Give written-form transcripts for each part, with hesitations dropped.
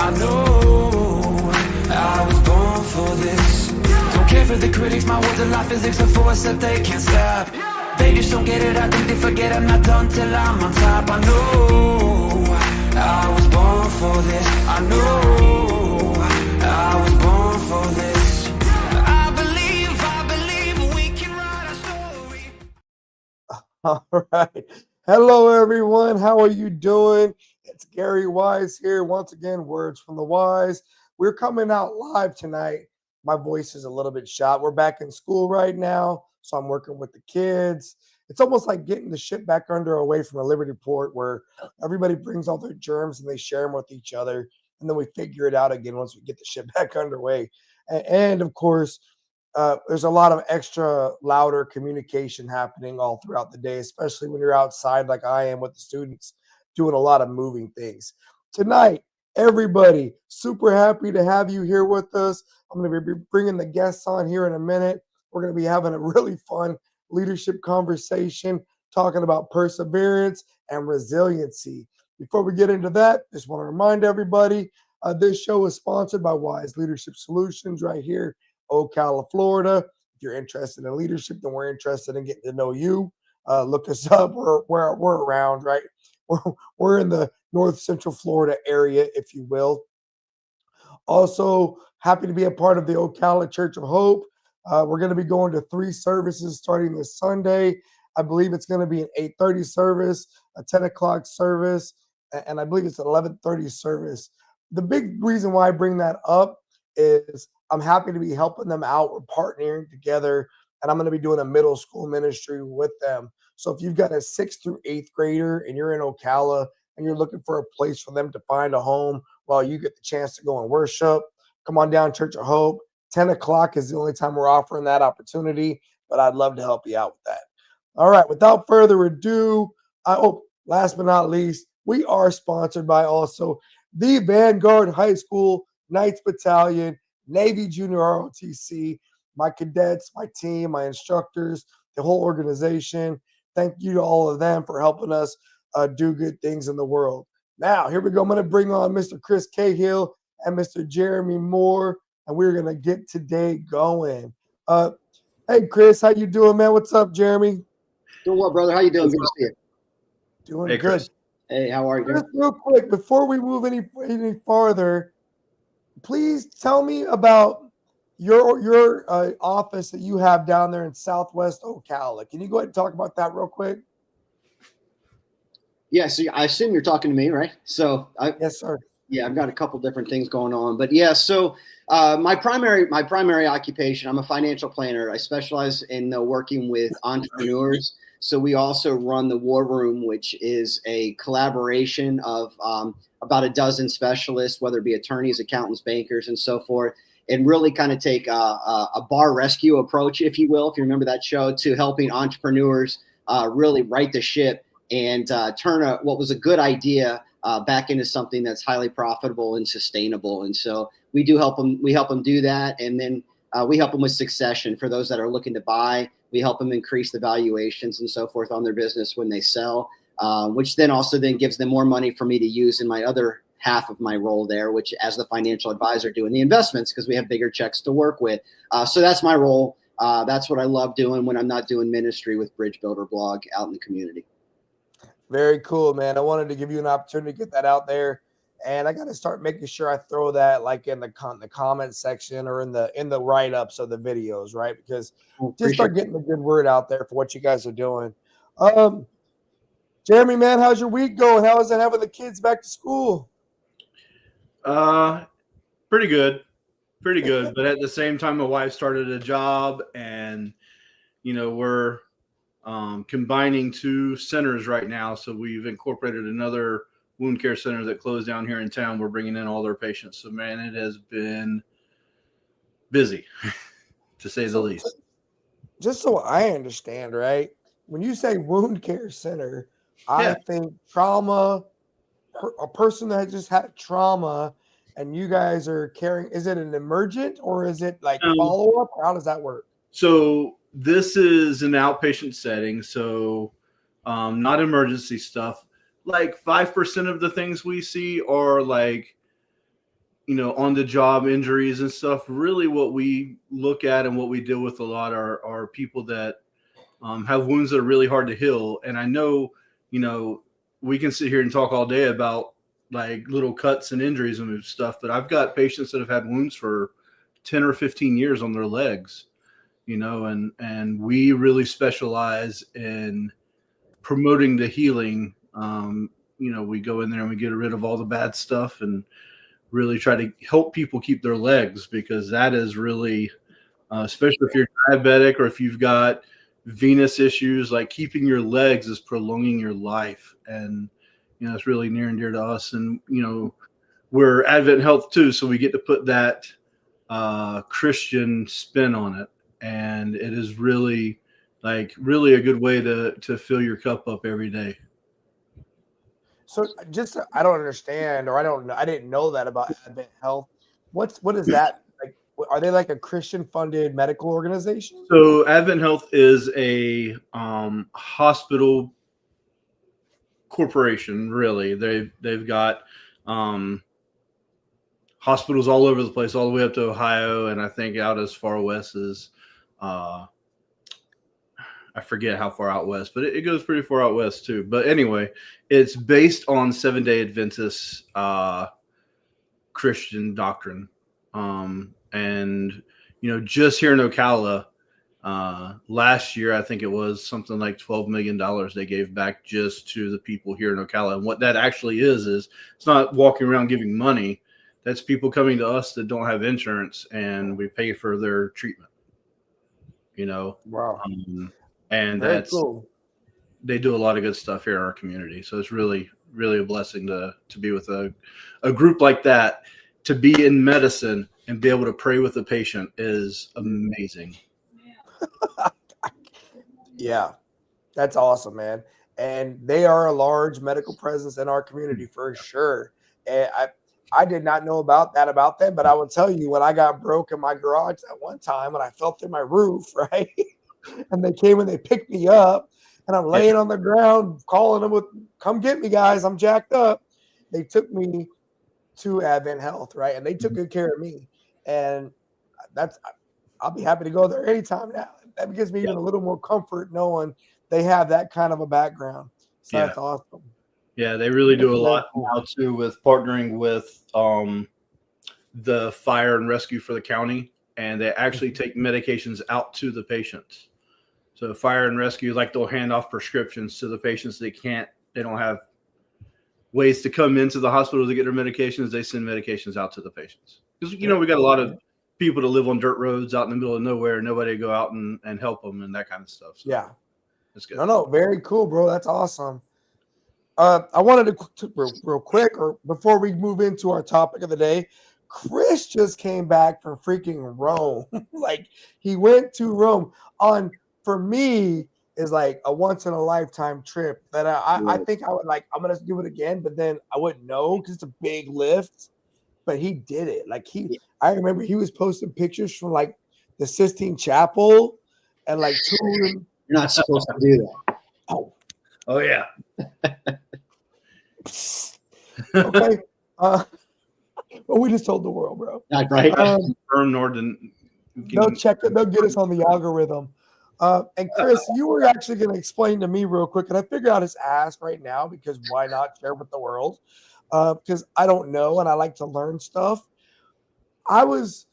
I know I was born for this. Don't care for the critics, my words are like physics, a force that they can't stop. They just don't get it, I think they forget I'm not done till I'm on top. I know I was born for this. I know I was born for this. I believe we can write a story. All right. Hello, everyone. How are you doing? It's Gary Wise here. Once again, Words from the Wise. We're coming out live tonight. My voice is a little bit shot. We're back in school right now, so I'm working with the kids. It's almost like getting the shit back under away from a Liberty Port where everybody brings all their germs and they share them with each other. And then we figure it out again once we get the shit back underway. And of course, there's a lot of extra louder communication happening all throughout the day, especially when you're outside like I am with the students doing a lot of moving things. Tonight, everybody, super happy to have you here with us. I'm going to be bringing the guests on here in a minute. We're going to be having a really fun leadership conversation, talking about perseverance and resiliency. Before we get into that, just want to remind everybody, this show is sponsored by Wise Leadership Solutions right here, Ocala, Florida. If you're interested in leadership, then we're interested in getting to know you. Look us up. We're around, right? We're in the North Central Florida area, if you will. Also, happy to be a part of the Ocala Church of Hope. We're going to be going to 3 services starting this Sunday. I believe it's going to be an 8:30 service, a 10 o'clock service, and I believe it's an 11:30 service. The big reason why I bring that up is I'm happy to be helping them out. We're partnering together, and I'm going to be doing a middle school ministry with them. So if you've got a 6th through 8th grader and you're in Ocala and you're looking for a place for them to find a home while you get the chance to go and worship, come on down, Church of Hope. 10 o'clock is the only time we're offering that opportunity, but I'd love to help you out with that. All right, without further ado, last but not least, we are sponsored by also the Vanguard High School Knights Battalion, Navy Junior ROTC, my cadets, my team, my instructors, the whole organization. Thank you to all of them for helping us do good things in the world. Now, here we go. I'm going to bring on Mr. Chris Cahill and Mr. Jeremy Moore, and we're going to get today going. Hey, Chris, how you doing, man? What's up, Jeremy? Doing well, brother. How you doing? Good to see you. Doing Hey, good. Chris. Hey, how are you? Chris, real quick, before we move any farther, please tell me about your office that you have down there in Southwest Ocala. Can you go ahead and talk about that real quick? Yeah, so I assume you're talking to me, right? Yes, sir. Yeah, I've got a couple different things going on, but yeah. So my primary occupation, I'm a financial planner. I specialize in working with entrepreneurs. So we also run the War Room, which is a collaboration of about a dozen specialists, whether it be attorneys, accountants, bankers, and so forth, and really kind of take a bar rescue approach, if you will, if you remember that show, to helping entrepreneurs really right the ship and turn what was a good idea back into something that's highly profitable and sustainable. And so we help them do that. And then we help them with succession for those that are looking to buy. We help them increase the valuations and so forth on their business when they sell, which then also gives them more money for me to use in my other half of my role there, which as the financial advisor doing the investments, because we have bigger checks to work with. So that's my role. That's what I love doing when I'm not doing ministry with Bridge Builder Blog out in the community. Very cool, man. I wanted to give you an opportunity to get that out there, and I got to start making sure I throw that like in the comment section or in the write-ups of the videos, right? Because just start getting the good word out there for what you guys are doing. Jeremy, man, how's your week going? How is it having the kids back to school? Pretty good. But at the same time, my wife started a job, and we're combining 2 centers right now. So we've incorporated another wound care center that closed down here in town. We're bringing in all their patients. So, man, it has been busy, to say the least. Just so I understand, right? When you say wound care center, I think trauma, a person that just had trauma, and you guys are caring. Is it an emergent or is it like follow-up? How does that work? So this is an outpatient setting, so not emergency stuff. Like 5% of the things we see are like on the job injuries and stuff, really what we look at and what we deal with a lot are people that have wounds that are really hard to heal. And I know, we can sit here and talk all day about like little cuts and injuries and stuff, but I've got patients that have had wounds for 10 or 15 years on their legs, and we really specialize in promoting the healing. We go in there and we get rid of all the bad stuff and really try to help people keep their legs, because that is really, especially if you're diabetic or if you've got venous issues, like keeping your legs is prolonging your life. And, it's really near and dear to us. And, we're Advent Health too. So we get to put that Christian spin on it. And it is really a good way to fill your cup up every day. So I don't understand, or I didn't know that about Advent Health. What is that? Like, are they like a Christian funded medical organization? So Advent Health is a hospital corporation, really. They've got hospitals all over the place, all the way up to Ohio, and I think out as far west as I forget how far out west, but it goes pretty far out west too. But anyway, it's based on Seventh-day Adventist Christian doctrine. And, just here in Ocala, last year, I think it was something like $12 million they gave back just to the people here in Ocala. And what that actually is it's not walking around giving money. That's people coming to us that don't have insurance, and we pay for their treatment, Wow. And Very that's cool. They do a lot of good stuff here in our community. So it's really, really a blessing to be with a group like that. To be in medicine and be able to pray with the patient is amazing. Yeah, that's awesome, man. And they are a large medical presence in our community for sure. And I did not know about them, but I will tell you, when I got broke in my garage at one time, when I fell through my roof, right? And they came and they picked me up, and I'm laying on the ground calling them come get me, guys. I'm jacked up. They took me to Advent Health, right? And they took good care of me. And I'll be happy to go there anytime now. That gives me even a little more comfort knowing they have that kind of a background. So that's awesome. Yeah, they really do a lot now too with partnering with the fire and rescue for the county, and they actually take medications out to the patients. So fire and rescue, like they'll hand off prescriptions to the patients. They don't have ways to come into the hospital to get their medications. They send medications out to the patients. Because, we got a lot of people that live on dirt roads out in the middle of nowhere. Nobody to go out and help them and that kind of stuff. So yeah. That's good. No, very cool, bro. That's awesome. I wanted to real quick, or before we move into our topic of the day, Chris just came back from freaking Rome. Like, he went to Rome for me, is like a once in a lifetime trip that I think I would like. I'm going to do it again, but then I wouldn't know because it's a big lift, but he did it. Like I remember he was posting pictures from like the Sistine Chapel and like touring. You're not supposed to do that. Oh yeah. Okay. Well, we just told the world, bro. Right. They'll check it. They'll get us on the algorithm. And Chris, you were actually going to explain to me real quick, and I figured I'll just ask right now, because why not share with the world? Because I don't know, and I like to learn stuff. I was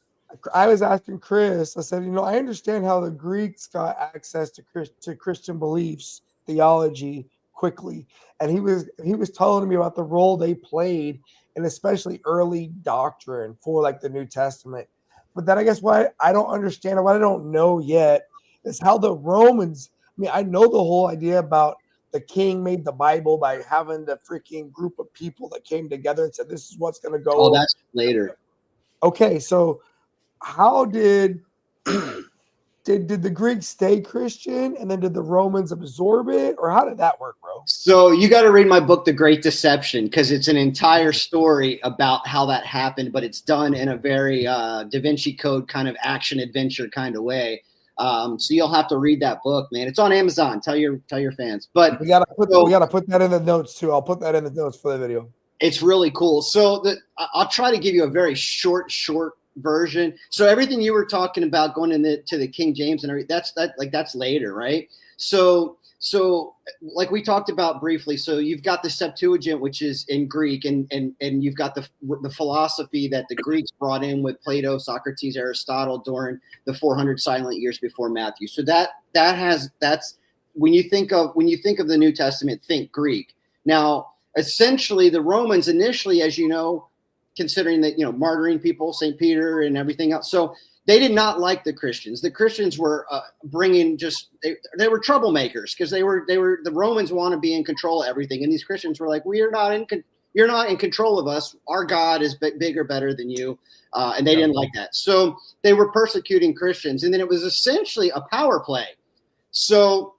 asking Chris, I said, I understand how the Greeks got access to Christian beliefs, theology quickly. And he was telling me about the role they played, and especially early doctrine for like the New Testament. But then I guess what I don't understand, or what I don't know yet, is how the Romans, I know the whole idea about the king made the Bible by having the freaking group of people that came together and said, this is what's going to go. Oh, that's later. Okay, so how did the Greeks stay Christian, and then did the Romans absorb it, or how did that work, bro? So you got to read my book, The Great Deception, because it's an entire story about how that happened, but it's done in a very Da Vinci Code kind of action adventure kind of way. So you'll have to read that book, man. It's on Amazon. Tell your fans. But we gotta put that in the notes too. I'll put that in the notes for the video. It's really cool. So I'll try to give you a very short version. So everything you were talking about going to the King James and everything, that's later, right? So like we talked about briefly, so you've got the Septuagint, which is in Greek, and you've got the philosophy that the Greeks brought in with Plato, Socrates, Aristotle during the 400 silent years before Matthew. So that's when you think of the New Testament, think Greek. Now, essentially, the Romans initially, as you know, considering that, martyring people, St. Peter and everything else. So they did not like the Christians. The Christians were bringing they were troublemakers because the Romans want to be in control of everything. And these Christians were like, you're not in control of us. Our God is bigger, better than you. And they didn't like that. So they were persecuting Christians. And then it was essentially a power play. So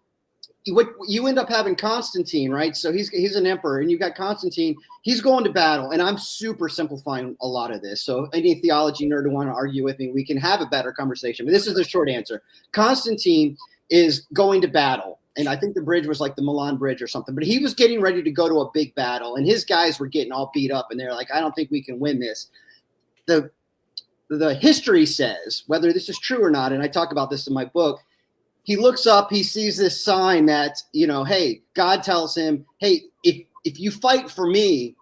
what you end up having Constantine, right? So he's an emperor, and you've got Constantine. He's going to battle, and I'm super simplifying a lot of this. So any theology nerd who want to argue with me, we can have a better conversation. But this is the short answer. Constantine is going to battle, and I think the bridge was like the Milan Bridge or something. But he was getting ready to go to a big battle, and his guys were getting all beat up, and they're like, I don't think we can win this. The history says, whether this is true or not, and I talk about this in my book, he looks up, he sees this sign that, hey, God tells him, hey, if you fight for me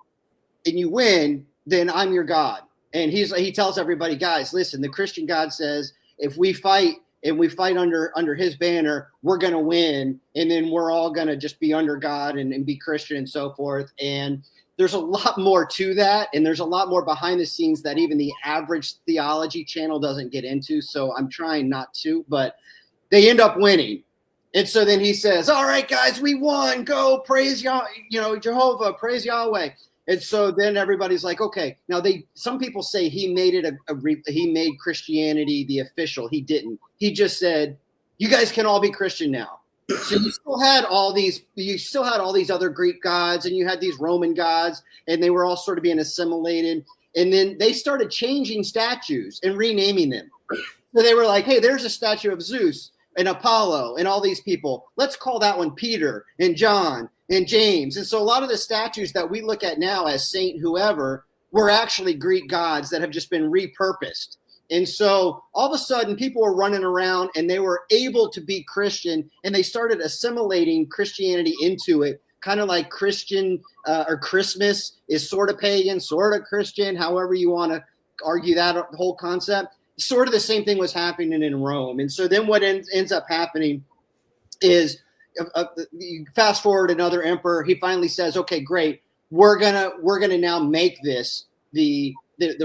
and you win, then I'm your God. And he tells everybody, guys, listen, the Christian God says, if we fight and we fight under his banner, we're going to win. And then we're all going to just be under God and be Christian and so forth. And there's a lot more to that. And there's a lot more behind the scenes that even the average theology channel doesn't get into. So I'm trying not to, but they end up winning. And so then he says, all right, guys, we won. Go praise Jehovah, praise Yahweh. And so then everybody's like, okay. Now some people say he made it he made Christianity the official. He didn't. He just said, you guys can all be Christian now. So you still had all these other Greek gods, and you had these Roman gods, and they were all sort of being assimilated. And then they started changing statues and renaming them. So they were like, hey, there's a statue of Zeus and Apollo and all these people. Let's call that one Peter and John and James. And so a lot of the statues that we look at now as Saint whoever were actually Greek gods that have just been repurposed. And so all of a sudden people were running around and they were able to be Christian, and they started assimilating Christianity into it, kind of like Christian or Christmas is sort of pagan, sort of Christian, however you want to argue that whole concept. Sort of the same thing was happening in Rome. And so then what ends up happening is you fast forward another emperor. He finally says, okay, great. We're gonna now make this the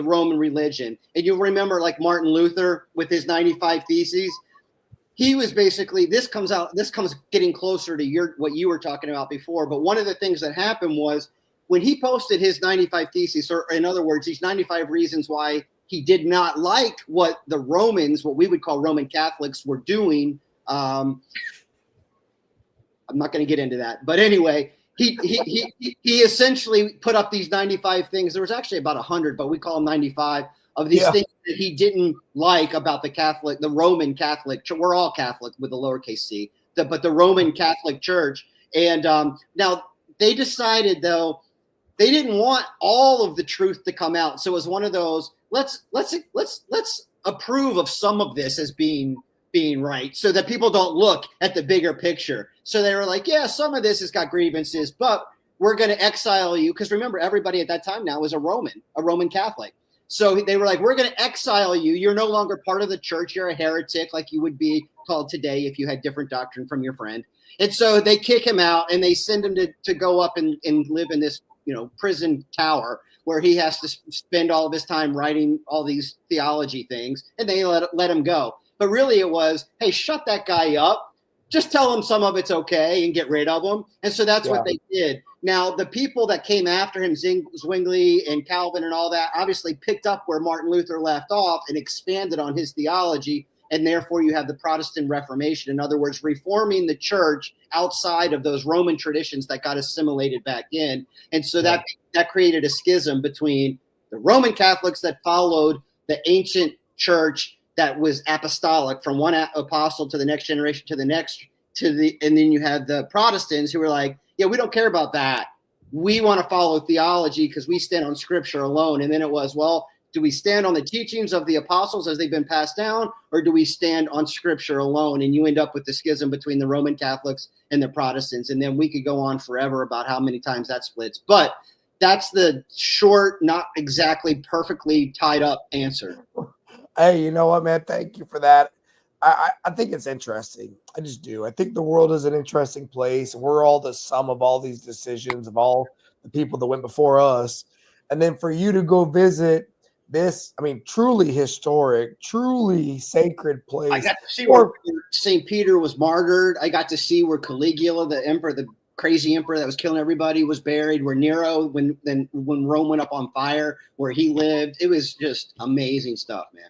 Roman religion. And you'll remember like Martin Luther with his 95 Theses. He was basically, this comes getting closer to what you were talking about before. But one of the things that happened was when he posted his 95 Theses, or in other words, these 95 reasons why he did not like what the Romans, what we would call Roman Catholics, were doing. I'm not going to get into that, but anyway, he essentially put up these 95 things. There was actually about 100, but we call them 95 of these things that he didn't like about the Roman Catholic. We're all Catholic with a lowercase c, but the Roman Catholic Church. And now they decided though they didn't want all of the truth to come out. So it was one of those. Let's approve of some of this as being right, so that people don't look at the bigger picture. So they were like, yeah, some of this has got grievances, but we're going to exile you. Because remember, everybody at that time now was a Roman Catholic. So they were like, we're going to exile you. You're no longer part of the church. You're a heretic, like you would be called today if you had different doctrine from your friend. And so they kick him out and they send him to go up and live in this prison tower, where he has to spend all of his time writing all these theology things, and they let him go. But really it was, hey, shut that guy up. Just tell him some of it's okay and get rid of him. And so that's what they did. Now, the people that came after him, Zwingli and Calvin and all that, obviously picked up where Martin Luther left off and expanded on his theology. And therefore you have the Protestant Reformation. In other words, reforming the church outside of those Roman traditions that got assimilated back in. And so that created a schism between the Roman Catholics that followed the ancient church that was apostolic from one apostle to the next generation to the next, and then you had the Protestants who were like, yeah, we don't care about that. we want to follow theology because we stand on scripture alone. And then it was, well, do we stand on the teachings of the apostles as they've been passed down, or do we stand on scripture alone? And you end up with the schism between the Roman Catholics and the Protestants. And then we could go on forever about how many times that splits. But that's the short, not exactly perfectly tied up answer. Hey, you know what, man? Thank you for that. I think it's interesting. I just do. I think the world is an interesting place. We're all the sum of all these decisions of all the people that went before us. And then for you to go visit this, I mean, truly historic, truly sacred place. I got to see where St. Peter was martyred. I got to see where Caligula, the emperor, the crazy emperor that was killing everybody, was buried, where Nero, when Rome went up on fire, where he lived. It was just amazing stuff, man.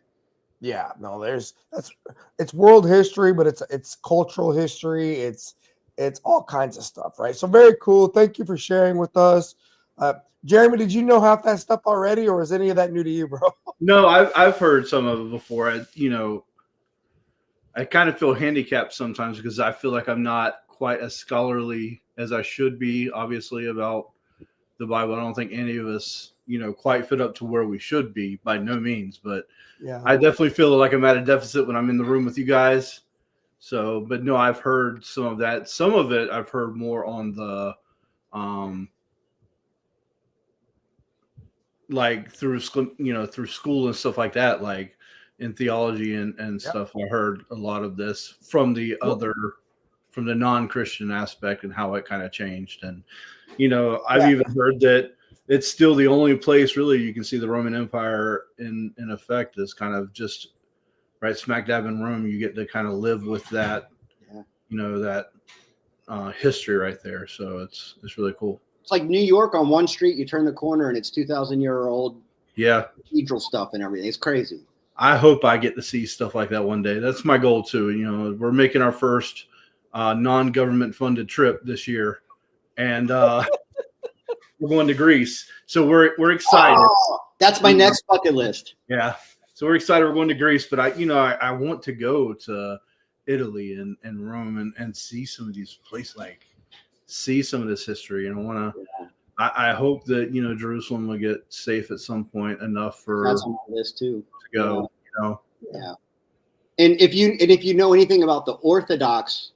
Yeah, no, it's world history, but it's cultural history. It's all kinds of stuff, right? So very cool. Thank you for sharing with us. Jeremy, did you know half that stuff already, or is any of that new to you, bro? No, I've heard some of it before. I kind of feel handicapped sometimes because I feel like I'm not quite as scholarly as I should be, obviously, about the Bible. I don't think any of us, quite fit up to where we should be, by no means. But yeah, I definitely feel like I'm at a deficit when I'm in the room with you guys. So, but no, I've heard some of that. Some of it I've heard more on the, like through school and stuff like that, like in theology and stuff. I heard a lot of this from the non-Christian aspect and how it kind of changed. And, I've even heard that it's still the only place really you can see the Roman Empire in effect is kind of just right smack dab in Rome. You get to kind of live with that, that history right there. So it's really cool. It's like New York on one street, you turn the corner and it's 2,000-year-old cathedral stuff and everything. It's crazy. I hope I get to see stuff like that one day. That's my goal too. We're making our first non-government funded trip this year, and we're going to Greece. So we're excited. Oh, that's my next bucket list. Yeah. So we're excited. We're going to Greece, but I want to go to Italy and Rome and see some of these places, see some of this history. And I hope that, Jerusalem will get safe at some point enough for that's on my list too to go, Yeah. And if you know anything about the Orthodox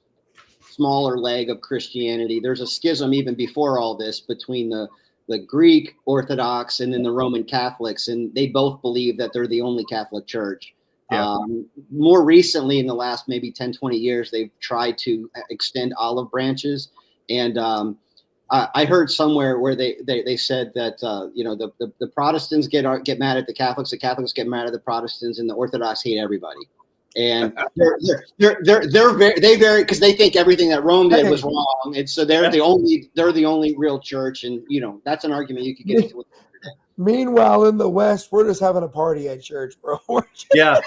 smaller leg of Christianity, there's a schism even before all this between the Greek Orthodox and then the Roman Catholics. And they both believe that they're the only Catholic church. Yeah. More recently, in the last maybe 10, 20 years, they've tried to extend olive branches. And I heard somewhere where they said that the Protestants get mad at the Catholics get mad at the Protestants, and the Orthodox hate everybody. And they're very because they think everything that Rome did was wrong, and so they're the only real church. And that's an argument you could get into. Meanwhile, in the West, we're just having a party at church, bro. Yeah,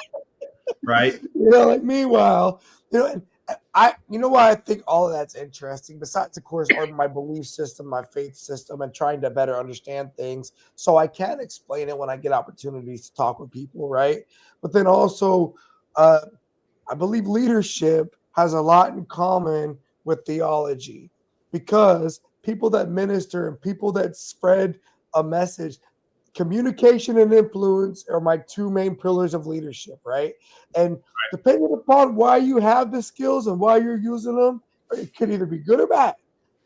right. Meanwhile, why I think all of that's interesting, besides, of course, my belief system, my faith system, and trying to better understand things so I can explain it when I get opportunities to talk with people, right? But then also, I believe leadership has a lot in common with theology, because people that minister and people that spread a message, communication and influence are my two main pillars of leadership, right? And depending upon why you have the skills and why you're using them, it could either be good or bad.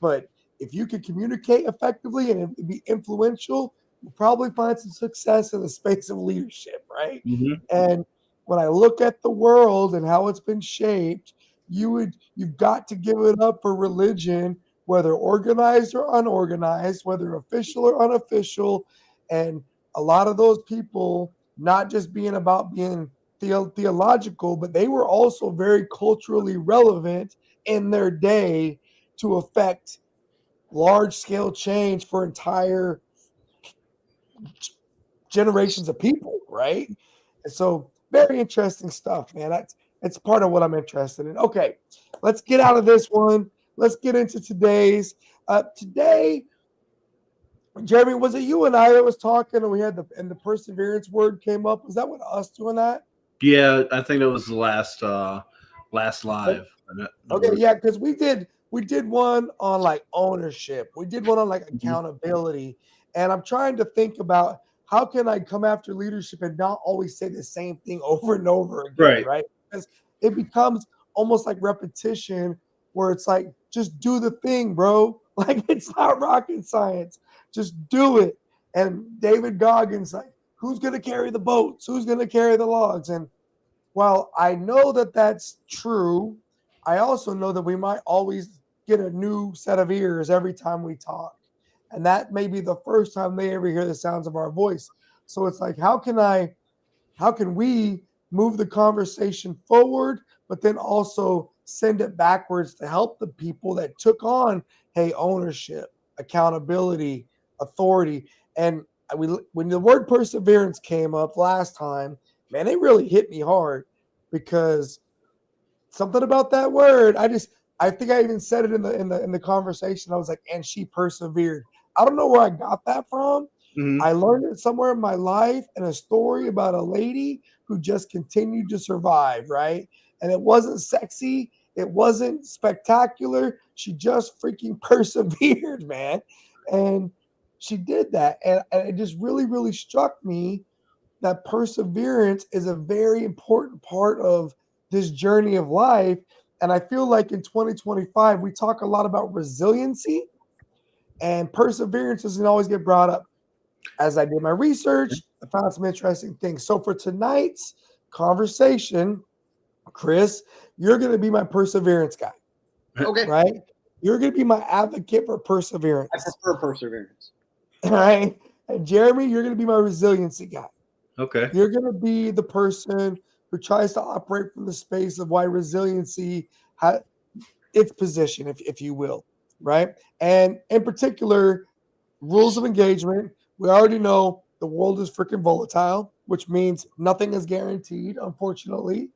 But if you can communicate effectively and be influential, you'll probably find some success in the space of leadership, right? Mm-hmm. And when I look at the world and how it's been shaped, you've got to give it up for religion, whether organized or unorganized, whether official or unofficial. And a lot of those people, not just being about being theological, but they were also very culturally relevant in their day to affect large-scale change for entire generations of people, right? And so very interesting stuff, man. That's part of what I'm interested in. Okay, let's get out of this one. Let's get into today's. Today, Jeremy, was it you and I that was talking, and we had the perseverance word came up? Was that with us doing that? Yeah, I think that was the last live. Okay, yeah, because we did we did one on like ownership. We did one on like accountability. And I'm trying to think about how can I come after leadership and not always say the same thing over and over again, Right. right? Because it becomes almost like repetition where it's like, just do the thing, bro. Like it's not rocket science. Just do it. And David Goggins, like, who's going to carry the boats? Who's going to carry the logs? And while I know that that's true, I also know that we might always get a new set of ears every time we talk. And that may be the first time they ever hear the sounds of our voice. So it's like, how can we move the conversation forward, but then also send it backwards to help the people that took on, hey, ownership, accountability, authority. And when the word perseverance came up last time, man, it really hit me hard because something about that word, I think I even said it in the conversation. I was like, and she persevered. I don't know where I got that from. Mhm. I learned it somewhere in my life in a story about a lady who just continued to survive, right? And it wasn't sexy, it wasn't spectacular. She just freaking persevered, man. And she did that. And it just really, really struck me that perseverance is a very important part of this journey of life. And I feel like in 2025, we talk a lot about resiliency, and perseverance doesn't always get brought up. As I did my research, I found some interesting things. So for tonight's conversation, Chris, you're going to be my perseverance guy, Okay. right? You're going to be my advocate for I perseverance, prefer perseverance. right? And Jeremy, you're going to be my resiliency guy. Okay. You're going to be the person who tries to operate from the space of why resiliency has its position, if you will, right? And in particular, rules of engagement. We already know the world is freaking volatile, which means nothing is guaranteed, unfortunately.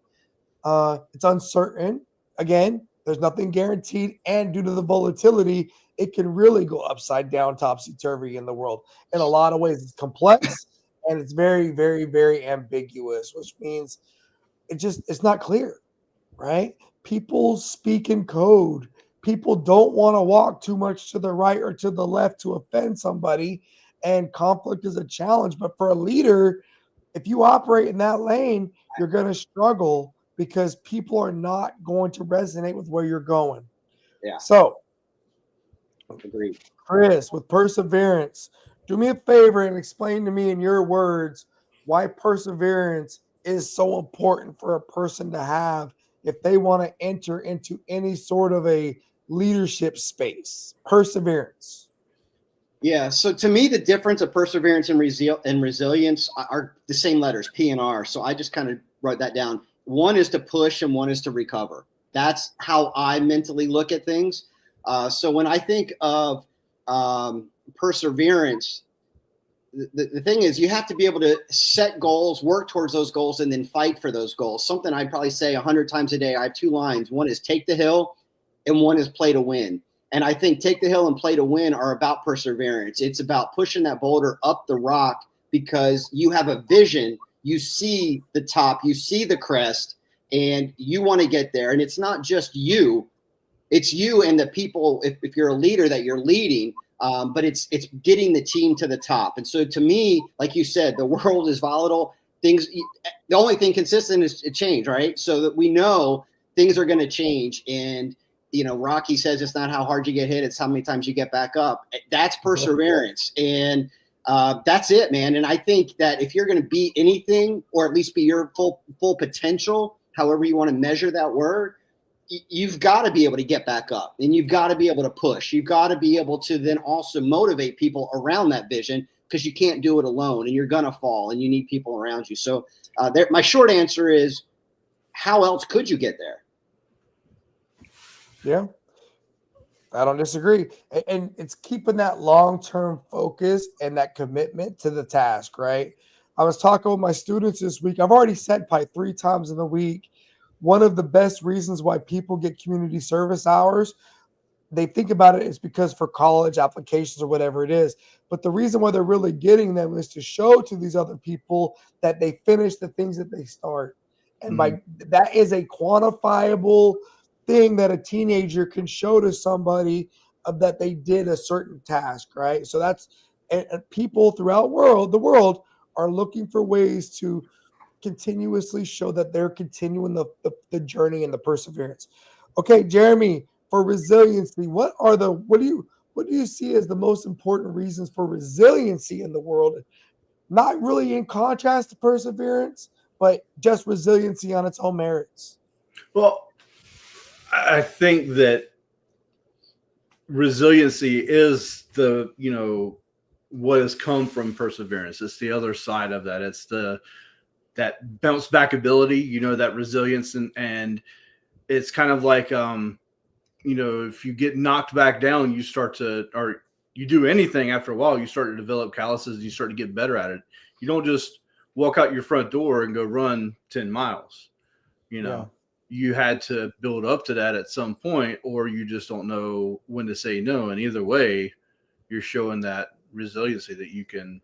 It's uncertain. Again, there's nothing guaranteed. And due to the volatility, it can really go upside down, topsy-turvy in the world. In a lot of ways, it's complex and it's very, very, very ambiguous, which means it's not clear, right? People speak in code. People don't want to walk too much to the right or to the left to offend somebody. And conflict is a challenge. But for a leader, if you operate in that lane, you're going to struggle because people are not going to resonate with where you're going. Yeah. So, Agreed. Chris, with perseverance, do me a favor and explain to me in your words why perseverance is so important for a person to have if they want to enter into any sort of a leadership space. Perseverance. Yeah. So to me, the difference of perseverance and resilience are the same letters, P and R. So I just kind of wrote that down. One is to push and one is to recover. That's how I mentally look at things. So when I think of perseverance, the thing is you have to be able to set goals, work towards those goals, and then fight for those goals. Something I'd probably say 100 times a day. I have two lines. One is take the hill and one is play to win. And I think take the hill and play to win are about perseverance. It's about pushing that boulder up the rock because you have a vision. You see the top, you see the crest, and you want to get there. And it's not just you. It's you and the people, if you're a leader, that you're leading, but it's getting the team to the top. And so to me, like you said, the world is volatile. The only thing consistent is change, right? So that we know things are going to change. And, Rocky says it's not how hard you get hit, it's how many times you get back up. That's perseverance. And that's it, man. And I think that if you're going to be anything, or at least be your full potential, however you want to measure that word, you've got to be able to get back up and you've got to be able to push. You've got to be able to then also motivate people around that vision because you can't do it alone and you're going to fall and you need people around you. So my short answer is, how else could you get there? Yeah, I don't disagree. And it's keeping that long-term focus and that commitment to the task, right? I was talking with my students this week. I've already said probably 3 times in the week, one of the best reasons why people get community service hours, they think about it is because for college applications or whatever it is. But the reason why they're really getting them is to show to these other people that they finish the things that they start. And by that is a quantifiable thing that a teenager can show to somebody that they did a certain task, right? So that's and people throughout the world are looking for ways to continuously show that they're continuing the journey and the perseverance. Okay, Jeremy, for resiliency, what do you see as the most important reasons for resiliency in the world? Not really in contrast to perseverance, but just resiliency on its own merits. Well, I think that resiliency is what has come from perseverance. It's the other side of that. It's that bounce back ability, that resilience, and it's kind of like if you get knocked back down, or you do anything after a while, you start to develop calluses, you start to get better at it. You don't just walk out your front door and go run 10 miles. You had to build up to that at some point, or you just don't know when to say no. And either way, you're showing that resiliency that you can,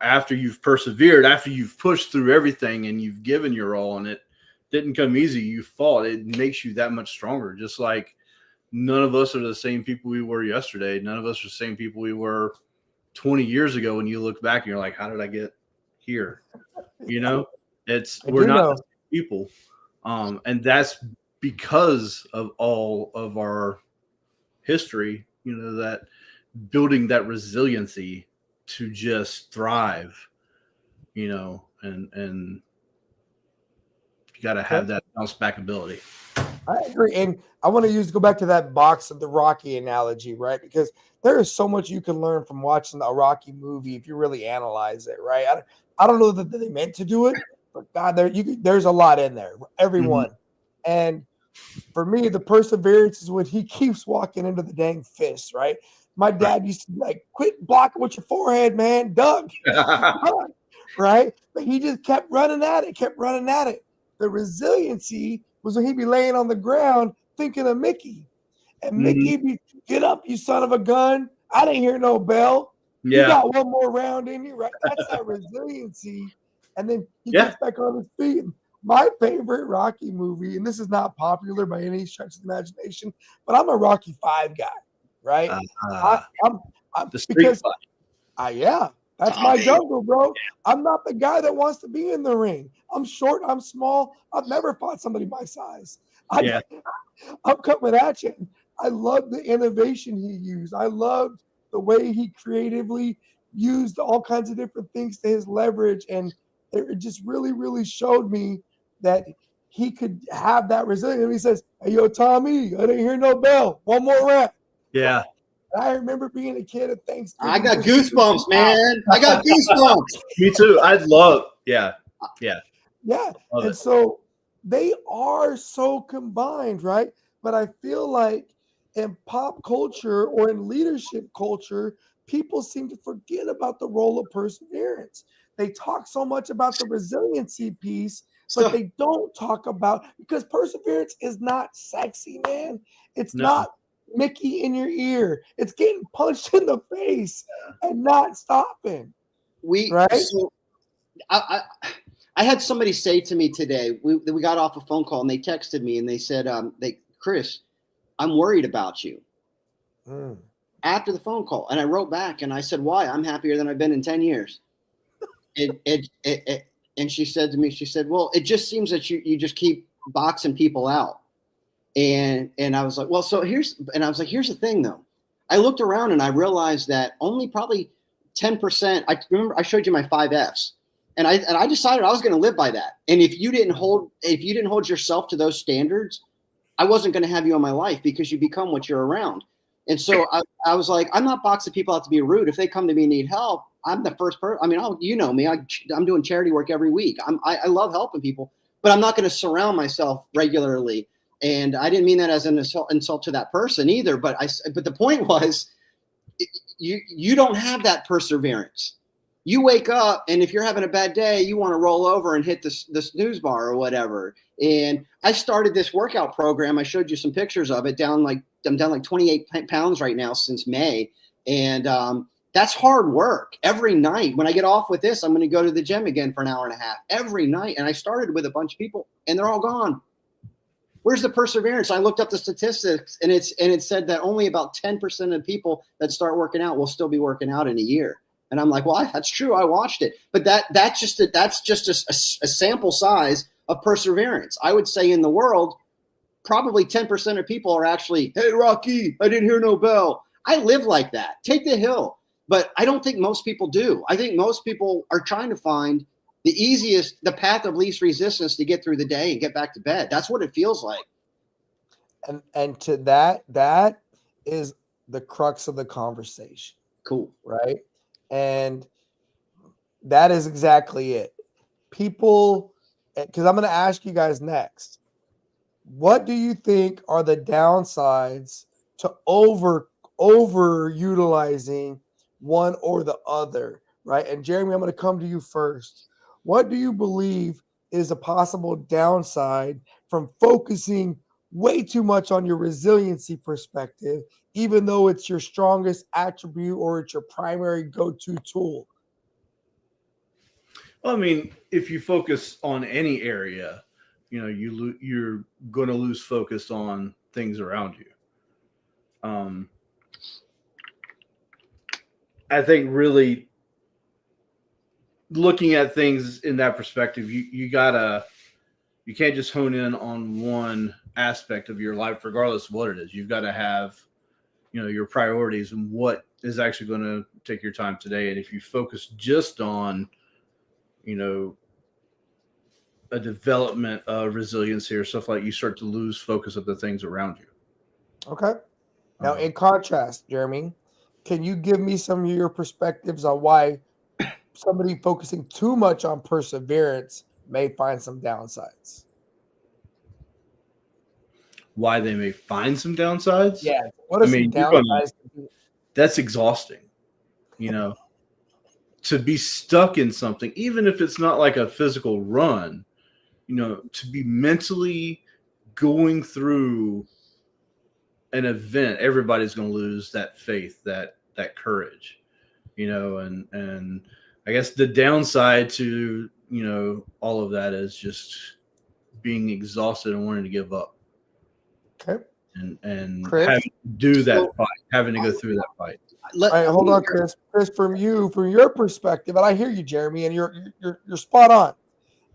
after you've persevered, after you've pushed through everything and you've given your all, and it didn't come easy, you fought, it makes you that much stronger. Just like none of us are the same people we were yesterday. None of us are the same people we were 20 years ago. When you look back and you're like, how did I get here? We're not the same people. And that's because of all of our history, that building that resiliency to just thrive, and you got to have that bounce back ability. I agree. And I want to go back to that box of the Rocky analogy, right? Because there is so much you can learn from watching a Rocky movie if you really analyze it, right? I don't know that they meant to do it, but God, there's a lot in there, everyone. Mm-hmm. And for me, the perseverance is when he keeps walking into the dang fist, right? My dad used to be like, quit blocking with your forehead, man, Doug. Right? But he just kept running at it. The resiliency was when he'd be laying on the ground thinking of Mickey. And Mickey be, get up, you son of a gun. I didn't hear no bell. Yeah. You got one more round in you, right? That's that resiliency. And then he gets back on his feet. My favorite Rocky movie, and this is not popular by any stretch of the imagination, but I'm a Rocky V guy, right? I'm the street fight. That's my jungle, bro. I'm not the guy that wants to be in the ring. I'm short. I'm small. I've never fought somebody my size. I'm coming at you. I love the innovation he used. I loved the way he creatively used all kinds of different things to his leverage. And it just really, really showed me that he could have that resilience. And he says, hey, yo, Tommy, I didn't hear no bell. One more round. Yeah. I remember being a kid at Thanksgiving. I got goosebumps, man. I got goosebumps. Me too. I'd love. Yeah. And so they are so combined, right? But I feel like in pop culture or in leadership culture, people seem to forget about the role of perseverance. They talk so much about the resiliency piece, but they don't talk about, because perseverance is not sexy, man. It's not Mickey in your ear. It's getting punched in the face and not stopping. Right? So I had somebody say to me today, we got off a phone call and they texted me and they said, Chris, I'm worried about you. After the phone call. And I wrote back and I said, why? I'm happier than I've been in 10 years. And she said to me, well, it just seems that you just keep boxing people out. And I was like, here's the thing though. I looked around and I realized that only probably 10%, I remember I showed you my 5 Fs and I decided I was going to live by that. And if you didn't hold yourself to those standards, I wasn't going to have you in my life, because you become what you're around. And so I was like, I'm not boxing people out to be rude. If they come to me and need help, I'm the first person. I mean, you know me, I'm doing charity work every week. I love helping people, but I'm not going to surround myself regularly. And I didn't mean that as an insult to that person either. But the point was, you don't have that perseverance. You wake up, and if you're having a bad day, you want to roll over and hit the snooze bar or whatever. And I started this workout program. I showed you some pictures of it. I'm down like 28 pounds right now since May. And that's hard work. Every night when I get off with this, I'm going to go to the gym again for an hour and a half every night. And I started with a bunch of people, and they're all gone. Where's the perseverance? I looked up the statistics, and it said that only about 10% of people that start working out will still be working out in a year. And I'm like, well, that's true. I watched it, but that's just a sample size of perseverance. I would say in the world, probably 10% of people are actually, hey, Rocky, I didn't hear no bell. I live like that. Take the hill. But I don't think most people do. I think most people are trying to find the path of least resistance to get through the day and get back to bed. That's what it feels like. And to that is the crux of the conversation. Cool. Right? And that is exactly it. People, because I'm going to ask you guys next, what do you think are the downsides to overutilizing one or the other, right? And Jeremy, I'm going to come to you first. What do you believe is a possible downside from focusing way too much on your resiliency perspective, even though it's your strongest attribute or it's your primary go-to tool? Well, I mean, if you focus on any area, you're going to lose focus on things around you. I think really looking at things in that perspective, you can't just hone in on one aspect of your life, regardless of what it is. You've got to have, your priorities and what is actually going to take your time today. And if you focus just on, a development of resiliency or stuff like, you start to lose focus of the things around you. Okay. Now, in contrast, Jeremy, can you give me some of your perspectives on why somebody focusing too much on perseverance may find some downsides? Why they may find some downsides? Yeah. What are some downsides? That's exhausting. To be stuck in something, even if it's not like a physical run, to be mentally going through an event, everybody's going to lose that faith, that courage, and I guess the downside to, all of that is just being exhausted and wanting to give up. Okay. And Chris? having to do that fight, having to go through that fight. All right, hold on, Chris. Chris, from your perspective, and I hear you, Jeremy, and you're spot on.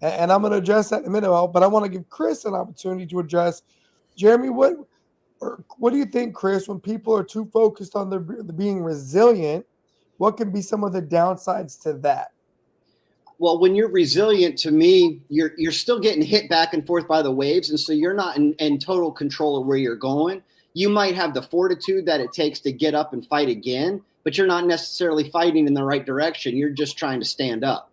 And I'm going to address that in a minute, but I want to give Chris an opportunity to address. Jeremy, what do you think, Chris, when people are too focused on the being resilient, what can be some of the downsides to that? Well, when you're resilient, to me, you're still getting hit back and forth by the waves, and so you're not in total control of where you're going. You might have the fortitude that it takes to get up and fight again, but you're not necessarily fighting in the right direction. You're just trying to stand up.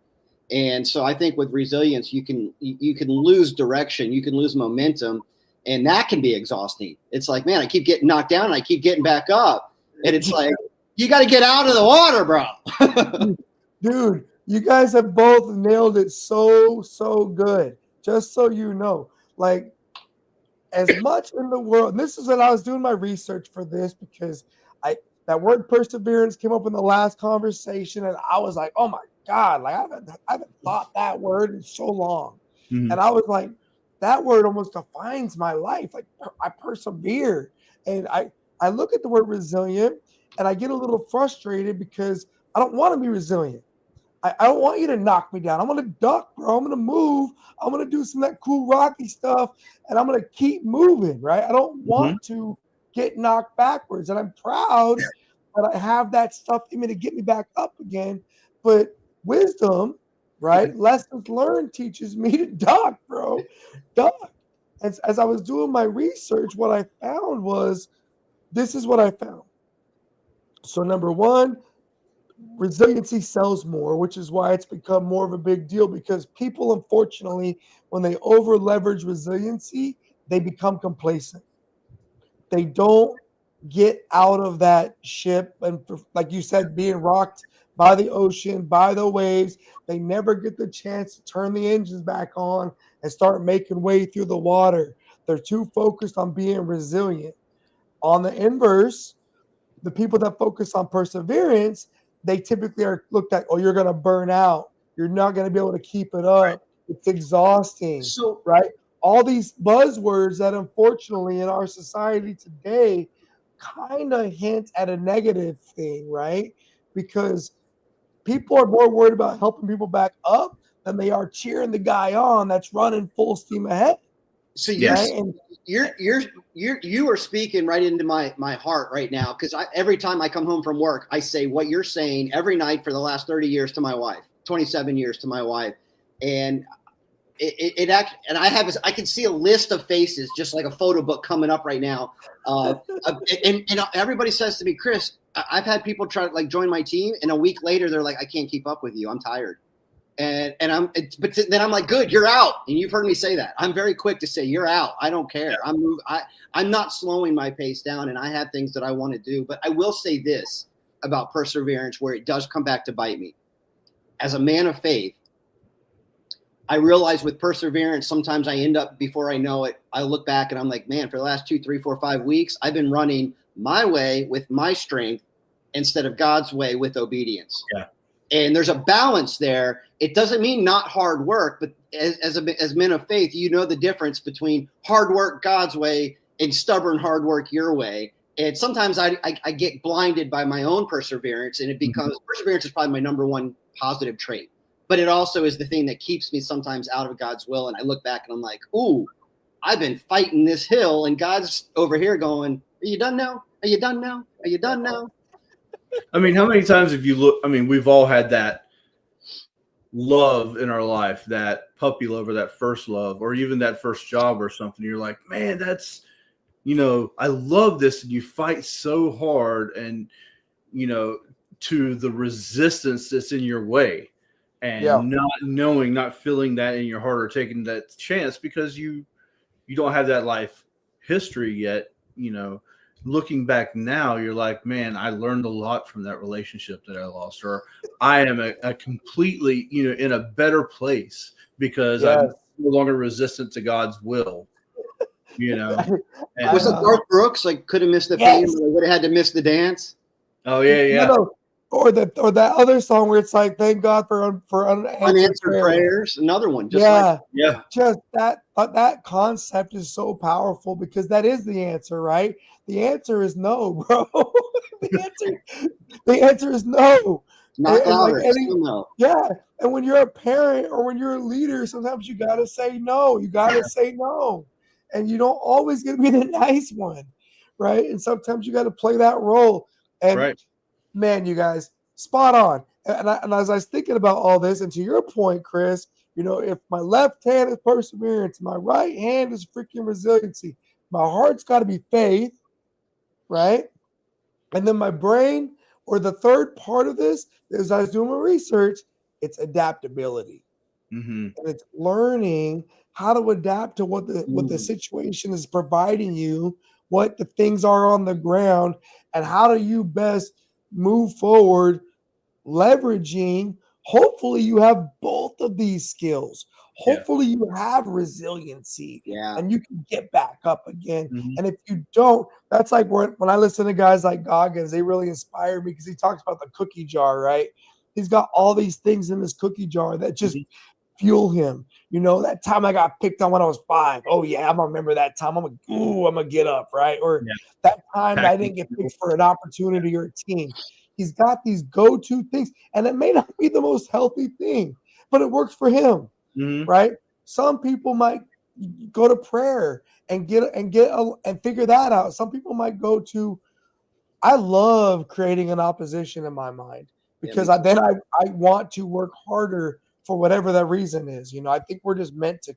And so I think with resilience, you can lose direction, you can lose momentum, and that can be exhausting. It's like, man, I keep getting knocked down and I keep getting back up. And it's like, you got to get out of the water, bro. Dude, you guys have both nailed it so good. Just so you know, like, as much in the world, and this is when I was doing my research for this, because that word perseverance came up in the last conversation, and I was like, oh my God, like I haven't thought that word in so long. Mm-hmm. And I was like, that word almost defines my life. Like, I persevere. And I look at the word resilient and I get a little frustrated because I don't want to be resilient. I don't want you to knock me down. I'm going to duck, bro. I'm going to move. I'm going to do some of that cool Rocky stuff, and I'm going to keep moving, right? I don't want to get knocked backwards, and I'm proud that I have that stuff in me to get me back up again. But wisdom, right, lessons learned teaches me to duck, bro. Duck. As I was doing my research, what I found was, this is what I found. So number one, resiliency sells more, which is why it's become more of a big deal, because people, unfortunately, when they over leverage resiliency, they become complacent. They don't get out of that ship. And like you said, being rocked by the ocean, by the waves, they never get the chance to turn the engines back on and start making way through the water. They're too focused on being resilient. On the inverse, the people that focus on perseverance, they typically are looked at, oh, you're going to burn out. You're not going to be able to keep it up. It's exhausting, right? all these buzzwords that unfortunately in our society today kind of hint at a negative thing, right? Because people are more worried about helping people back up than they are cheering the guy on that's running full steam ahead. So Yes. Right? And you are speaking right into my heart right now, because every time I come home from work, I say what you're saying every night for the last 30 years to my wife, 27 years to my wife, and I can see a list of faces, just like a photo book coming up right now, and everybody says to me, Chris, I've had people try to like join my team, and a week later they're like, I can't keep up with you, I'm tired. But then I'm like, good, you're out. And you've heard me say that. I'm very quick to say, you're out. I don't care. I'm not slowing my pace down, and I have things that I want to do. But I will say this about perseverance, where it does come back to bite me. As a man of faith, I realize with perseverance, sometimes I end up, before I know it, I look back and I'm like, man, for the last 2, 3, 4, 5 weeks, I've been running my way with my strength instead of God's way with obedience. Yeah. And there's a balance there. It doesn't mean not hard work, but as men of faith, you know the difference between hard work God's way and stubborn hard work your way. And sometimes I get blinded by my own perseverance, and it becomes perseverance is probably my number one positive trait. But it also is the thing that keeps me sometimes out of God's will. And I look back and I'm like, ooh, I've been fighting this hill, and God's over here going, are you done now? Are you done now? Are you done now? I mean, how many times have you looked? I mean, we've all had that love in our life, that puppy love or that first love, or even that first job or something. You're like, man, that's, I love this. And you fight so hard and, to the resistance that's in your way, and not feeling that in your heart or taking that chance because you don't have that life history yet, Looking back now, you're like, man, I learned a lot from that relationship that I lost, or I am a completely, in a better place because I'm no longer resistant to God's will, And, was it Garth Brooks? Like, could have missed the fame, but would have had to miss the dance. Oh yeah. Or that other song where it's like, thank God for unanswered prayers. Another one. Just that concept is so powerful because that is the answer, right? The answer is no, bro. the answer is no. Not louder. No. Yeah. And when you're a parent or when you're a leader, sometimes you gotta say no. You gotta say no. And you don't always get to be the nice one, right? And sometimes you got to play that role. And man, you guys, spot on. And as I was thinking about all this, and to your point, Chris, if my left hand is perseverance, my right hand is freaking resiliency, my heart's got to be faith, right? And then my brain, or the third part of this, as I was doing my research, it's adaptability. Mm-hmm. And it's learning how to adapt to what the situation is providing you, what the things are on the ground, and how do you best move forward, leveraging. Hopefully you have both of these skills. Hopefully you have resiliency, and you can get back up again. Mm-hmm. And if you don't, that's like when I listen to guys like Goggins, they really inspire me because he talks about the cookie jar, right? He's got all these things in this cookie jar that just fuel him. That time I got picked on when I was 5. Oh yeah, I'm gonna remember that time. I'm gonna get up, right? Or that time I didn't get picked for an opportunity or a team. He's got these go-to things, and it may not be the most healthy thing, but it works for him, right? Some people might go to prayer and figure that out. Some people might go to. I love creating an opposition in my mind because I want to work harder for whatever that reason is. I think we're just meant to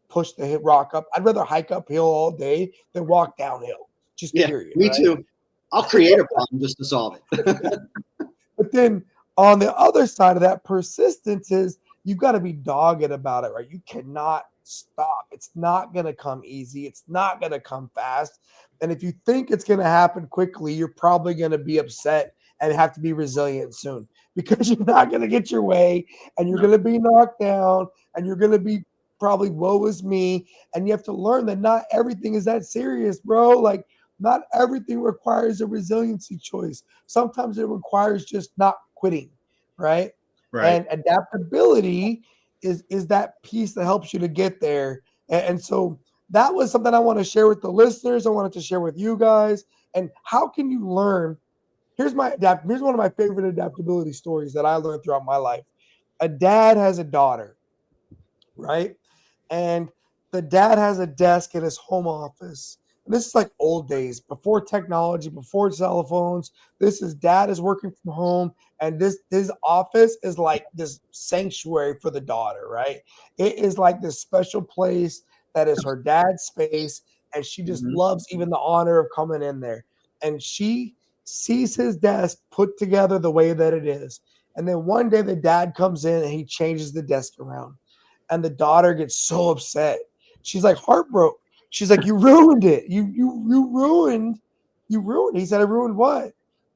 push the rock up. I'd rather hike uphill all day than walk downhill. Just period. Me too. I'll create a problem just to solve it. But then on the other side of that, persistence is you've got to be dogged about it, right? You cannot stop. It's not going to come easy. It's not going to come fast. And if you think it's going to happen quickly, you're probably going to be upset and have to be resilient soon because you're not going to get your way and you're going to be knocked down and you're going to be probably woe is me. And you have to learn that not everything is that serious, bro. Like, not everything requires a resiliency choice. Sometimes it requires just not quitting, right? And adaptability is that piece that helps you to get there. And so that was something I want to share with the listeners. I wanted to share with you guys. And how can you learn? Here's one of my favorite adaptability stories that I learned throughout my life. A dad has a daughter, right? And the dad has a desk in his home office. And this is like old days, before technology, before cell phones. This is dad is working from home, and his office is like this sanctuary for the daughter, right? It is like this special place that is her dad's space, and she just Mhm. loves even the honor of coming in there. And she sees his desk put together the way that it is. And then one day the dad comes in and he changes the desk around. And the daughter gets so upset. She's like heartbroken. She's like, "You ruined it. You ruined. You ruined." He said, "I ruined what?"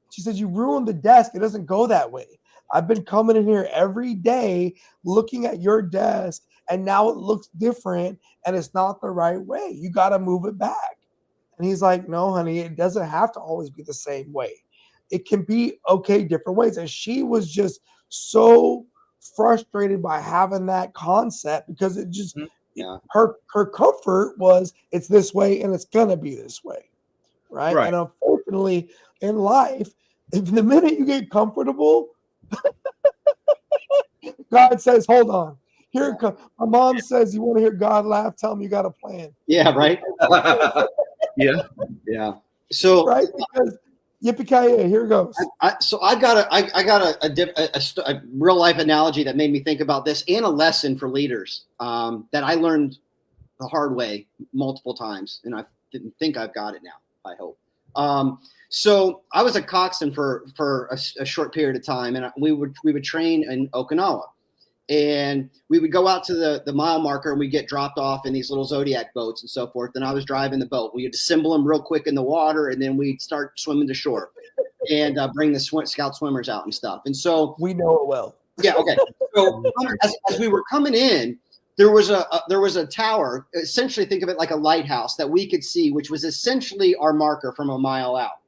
She said, "You ruined the desk. It doesn't go that way. I've been coming in here every day looking at your desk, and now it looks different and it's not the right way. You got to move it back." And he's like, "No, honey, it doesn't have to always be the same way. It can be okay different ways." And she was just so frustrated by having that concept because it just Mhm. Yeah. her comfort was it's this way and it's gonna be this way, right? Right. And unfortunately, in life, if the minute you get comfortable, God says, "Hold on, here it comes." My mom says, "You want to hear God laugh? Tell him you got a plan." Yeah. Right. Yeah. Yeah. So Right? Because yippee-ki-yay, here goes. I got a real life analogy that made me think about this, and a lesson for leaders that I learned the hard way multiple times, and I didn't think I've got it now. I hope. So I was a coxswain for a short period of time, and we would train in Okinawa, and we would go out to the mile marker, and we get dropped off in these little Zodiac boats and so forth. And I was driving the boat. We had to assemble them real quick in the water, and then we'd start swimming to shore and bring the scout swimmers out and stuff. And so We know it well. yeah, okay. So as we were coming in, there was a tower. Essentially, think of it like a lighthouse that we could see, which was essentially our marker from a mile out.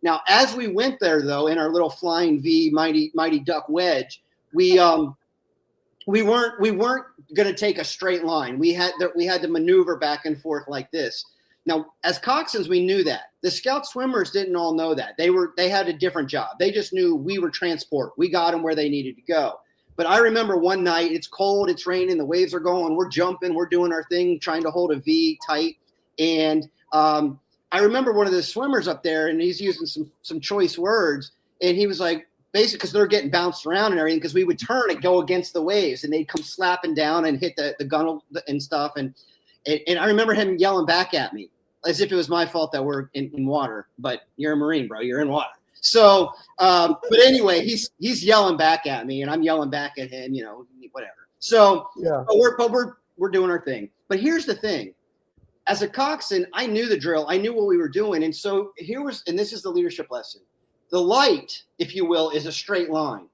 Now, as we went there, though, in our little flying V mighty duck wedge, we weren't going to take a straight line. We had to maneuver back and forth like this. Now, as coxswains, we knew that. The scout swimmers didn't all know that. They had a different job. They just knew we were transport. We got them where they needed to go. But I remember one night, it's cold, it's raining, the waves are going, we're jumping, we're doing our thing, trying to hold a V tight. And I remember one of the swimmers up there, and he's using some choice words, and he was like, basically, because they're getting bounced around and everything, because we would turn and go against the waves, and they'd come slapping down and hit the gunnel and stuff. And I remember him yelling back at me as if it was my fault that we're in water. But you're a Marine, bro. You're in water. So, but anyway, he's yelling back at me, and I'm yelling back at him. Whatever. So, Yeah. but we're doing our thing. But here's the thing: as a coxswain, I knew the drill. I knew what we were doing, and so and this is the leadership lesson. The light, if you will, is a straight line.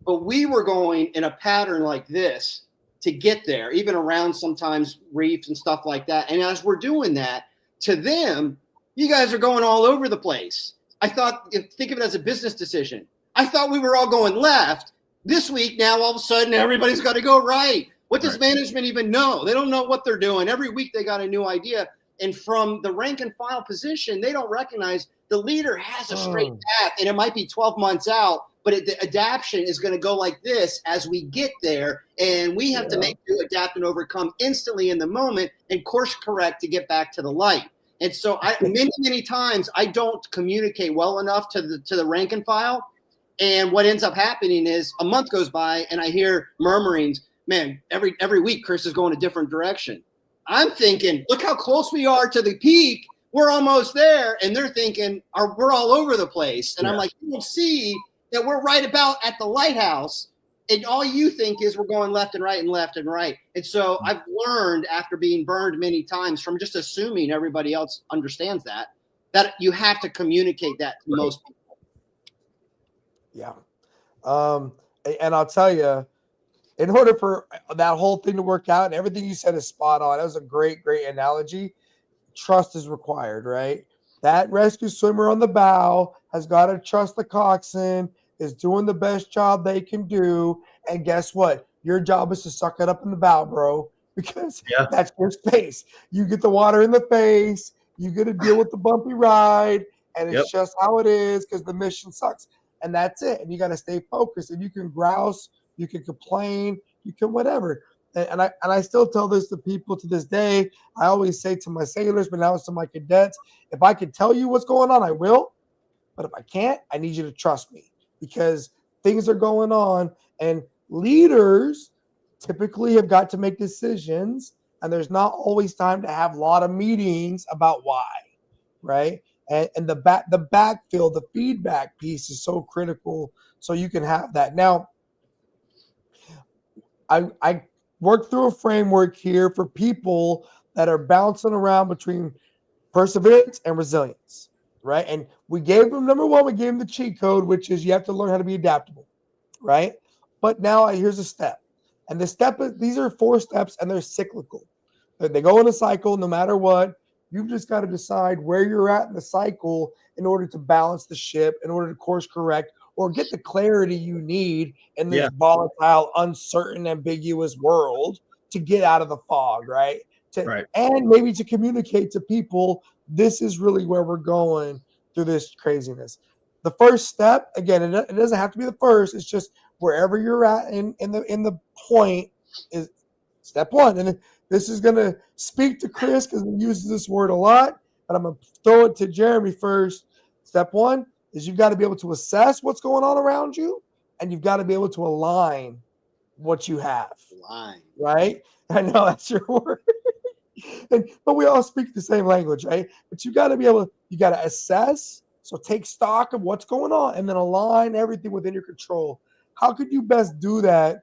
But we were going in a pattern like this to get there, even around sometimes reefs and stuff like that. And as we're doing that, to them, you guys are going all over the place. I thought, think of it as a business decision. I thought we were all going left. This week, now all of a sudden, everybody's got to go right. What does management even know? They don't know what they're doing. Every week, they got a new idea. And from the rank and file position, they don't recognize the leader has a straight path, and it might be 12 months out, but the adaptation is going to go like this as we get there, and we have to make you adapt and overcome instantly in the moment and course correct to get back to the light. And so many times I don't communicate well enough to the rank and file, and what ends up happening is a month goes by and I hear murmurings, man, every week Chris is going a different direction. I'm thinking, look how close we are to the peak. We're almost there. And they're thinking, we're all over the place. And I'm like, you will see that we're right about at the lighthouse. And all you think is we're going left and right and left and right. And so I've learned, after being burned many times from just assuming everybody else understands that you have to communicate that to most people. Yeah. And I'll tell you, in order for that whole thing to work out, and everything you said is spot on. That was a great analogy. Trust is required, right? That rescue swimmer on the bow has got to trust the coxswain is doing the best job they can do. And guess what? Your job is to suck it up in the bow, bro. because Yeah. that's your space. You get the water in the face, you get to deal with the bumpy ride, and it's just how it is because the mission sucks. And that's it. And you got to stay focused. And you can grouse, you can complain, you can whatever. And I still tell this to people to this day. I always say to my sailors, but now it's to my cadets, if I can tell you what's going on, I will. But if I can't, I need you to trust me because things are going on. And leaders typically have got to make decisions, and there's not always time to have a lot of meetings about why, right? And the backfill, the feedback piece is so critical, so you can have that. Now, I work through a framework here for people that are bouncing around between perseverance and resilience, right? And we gave them number one, we gave them the cheat code, which is you have to learn how to be adaptable, right? But now here's a step. And the step is these are 4 steps and they're cyclical. They go in a cycle no matter what. You've just got to decide where you're at in the cycle in order to balance the ship, in order to course correct, or get the clarity you need in this volatile, uncertain, ambiguous world to get out of the fog, right? And maybe to communicate to people, this is really where we're going through this craziness. The first step, again, it doesn't have to be the first. It's just wherever you're at in the point is step 1. And this is going to speak to Chris because he uses this word a lot, but I'm going to throw it to Jeremy first. Step 1 is you've got to be able to assess what's going on around you, and you've got to be able to align what you have. Right? I know that's your word. But we all speak the same language, right? But you got to assess. So take stock of what's going on and then align everything within your control. How could you best do that,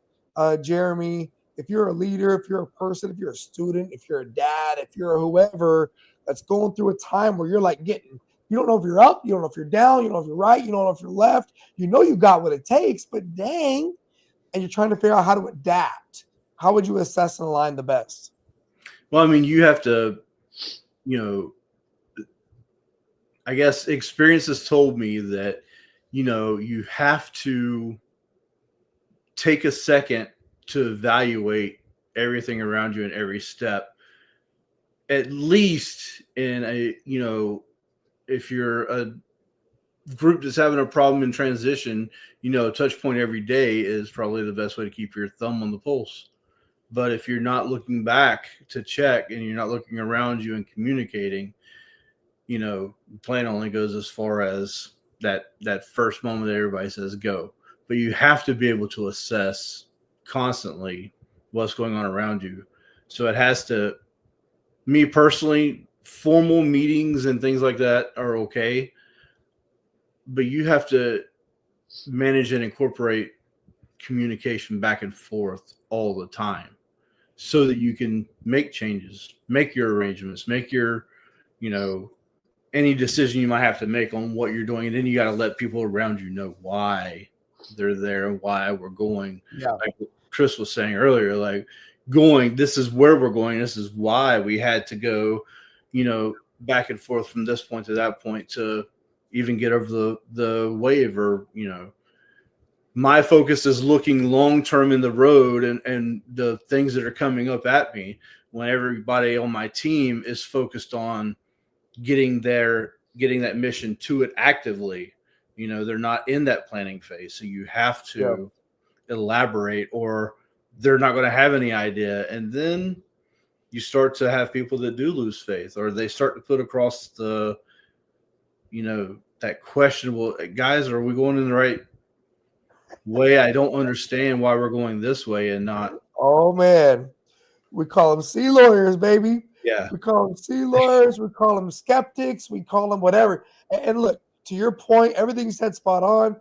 Jeremy? If you're a leader, if you're a person, if you're a student, if you're a dad, if you're a whoever that's going through a time where you're like you don't know if you're up, you don't know if you're down, you don't know if you're right, you don't know if you're left. You know you got what it takes, but dang, and you're trying to figure out how to adapt. How would you assess and align the best? Well, I mean, you have to, I guess experience has told me that, you have to take a second to evaluate everything around you in every step, at least in if you're a group that's having a problem in transition, a touch point every day is probably the best way to keep your thumb on the pulse. But if you're not looking back to check and you're not looking around you and communicating, the plan only goes as far as that first moment that everybody says go. But you have to be able to assess constantly what's going on around you. So it has to, me personally, formal meetings and things like that are okay, but you have to manage and incorporate communication back and forth all the time so that you can make changes, make your arrangements, make your, any decision you might have to make on what you're doing. And then you got to let people around you know why they're there and why we're going. Yeah. Like Chris was saying earlier, like this is where we're going. This is why we had to go, back and forth from this point to that point to even get over the wave or, my focus is looking long-term in the road and the things that are coming up at me when everybody on my team is focused on getting that mission to it actively. They're not in that planning phase. So you have to elaborate or they're not going to have any idea. And then you start to have people that do lose faith or they start to put across the, that questionable, guys, are we going in the right way? I don't understand why we're going this way and not. Oh man, we call them sea lawyers, baby. Yeah, we call them sea lawyers. We call them skeptics. We call them whatever. And look, to your point, everything you said spot on.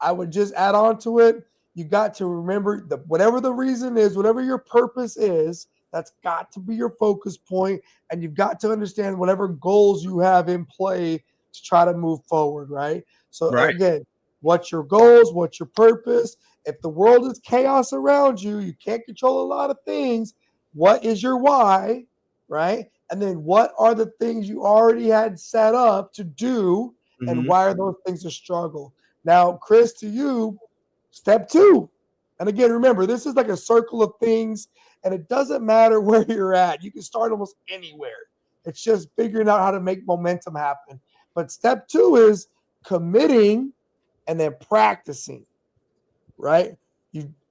I would just add on to it. You got to remember that whatever the reason is, whatever your purpose is, that's got to be your focus point, and you've got to understand whatever goals you have in play to try to move forward. Right. So again. What's your goals? What's your purpose? If the world is chaos around you, you can't control a lot of things. What is your why, right? And then what are the things you already had set up to do, and why are those things a struggle? Now, Chris, to you, step 2, And again, remember, this is like a circle of things, and it doesn't matter where you're at. You can start almost anywhere. It's just figuring out how to make momentum happen. But step 2 is committing and then practicing, right?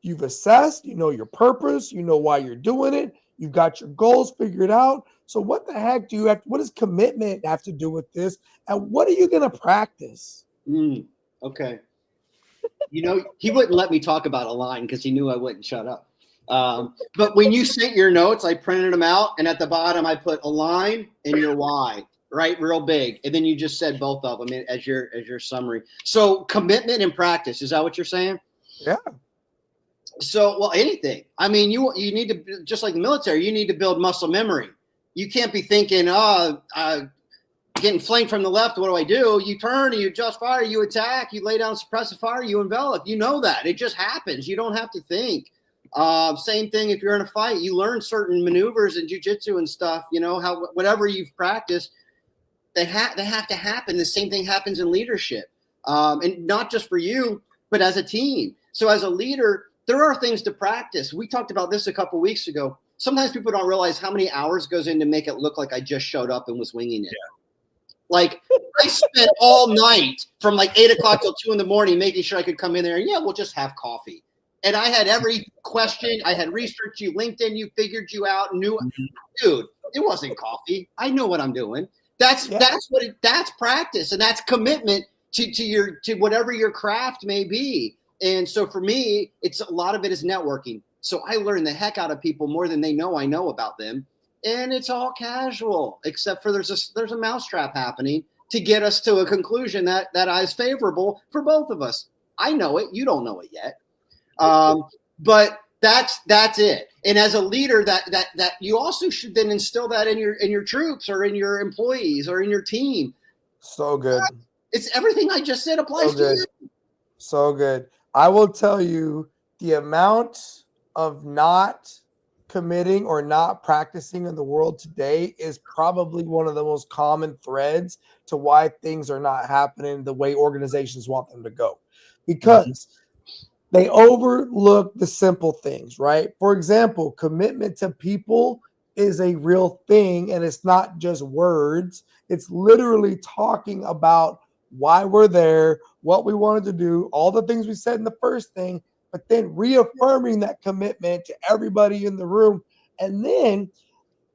You've assessed, you know your purpose, you know why you're doing it, you've got your goals figured out. So what the heck do you have? What does commitment have to do with this? And what are you going to practice? Okay. You know, he wouldn't let me talk about Align because he knew I wouldn't shut up. But when you sent your notes, I printed them out, and at the bottom I put Align and your why, right, real big, and then you just said both of them as your summary. So commitment and practice, is that what you're saying? Yeah. So, well, anything. I mean, you need to, just like the military, you need to build muscle memory. You can't be thinking, getting flanked from the left, what do I do? You turn, you adjust fire, you attack, you lay down suppressive fire, you envelop. You know that. It just happens. You don't have to think. Same thing if you're in a fight. You learn certain maneuvers in jiu-jitsu and stuff, you know, how whatever you've practiced, they have to happen. The same thing happens in leadership. And not just for you, but as a team. So as a leader, there are things to practice. We talked about this a couple weeks ago. Sometimes people don't realize how many hours goes in to make it look like I just showed up and was winging it. Yeah. Like I spent all night from like 8 o'clock till 2 a.m. making sure I could come in there and we'll just have coffee. And I had every question. I had researched you, LinkedIn you, figured you out, dude, it wasn't coffee. I know what I'm doing. That's practice, and that's commitment to whatever your craft may be. And so for me, it's a lot of it is networking. So I learn the heck out of people more than they know I know about them. And it's all casual, except for there's a mousetrap happening to get us to a conclusion that is favorable for both of us. I know it. You don't know it yet. But that's it. And as a leader, that you also should then instill that in your troops or in your employees or in your team. So good. It's everything I just said applies to you. So good. I will tell you the amount of not committing or not practicing in the world today is probably one of the most common threads to why things are not happening the way organizations want them to go, because they overlook the simple things, right? For example, commitment to people is a real thing, and it's not just words. It's literally talking about why we're there, what we wanted to do, all the things we said in the first thing, but then reaffirming that commitment to everybody in the room. And then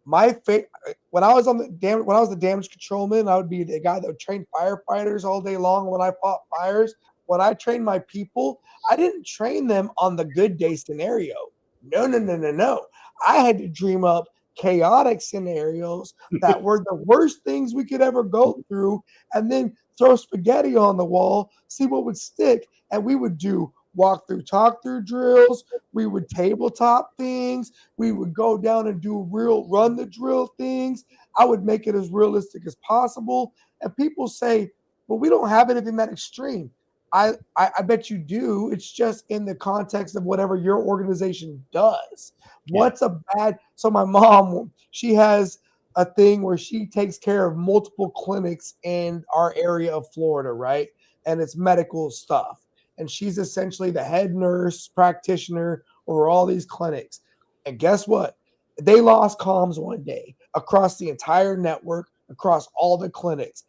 when I was the damage controlman, I would be the guy that would train firefighters all day long when I fought fires. When I trained my people, I didn't train them on the good day scenario. No. I had to dream up chaotic scenarios that were the worst things we could ever go through, and then throw spaghetti on the wall, see what would stick. And we would do walk through, talk through drills. We would tabletop things. We would go down and do real run the drill things. I would make it as realistic as possible. And people say, well, we don't have anything that extreme. I bet you do. It's just in the context of whatever your organization does. What's a bad? So my mom, she has a thing where she takes care of multiple clinics in our area of Florida, right? And it's medical stuff. And she's essentially the head nurse practitioner over all these clinics. And guess what? They lost comms one day across the entire network, across all the clinics.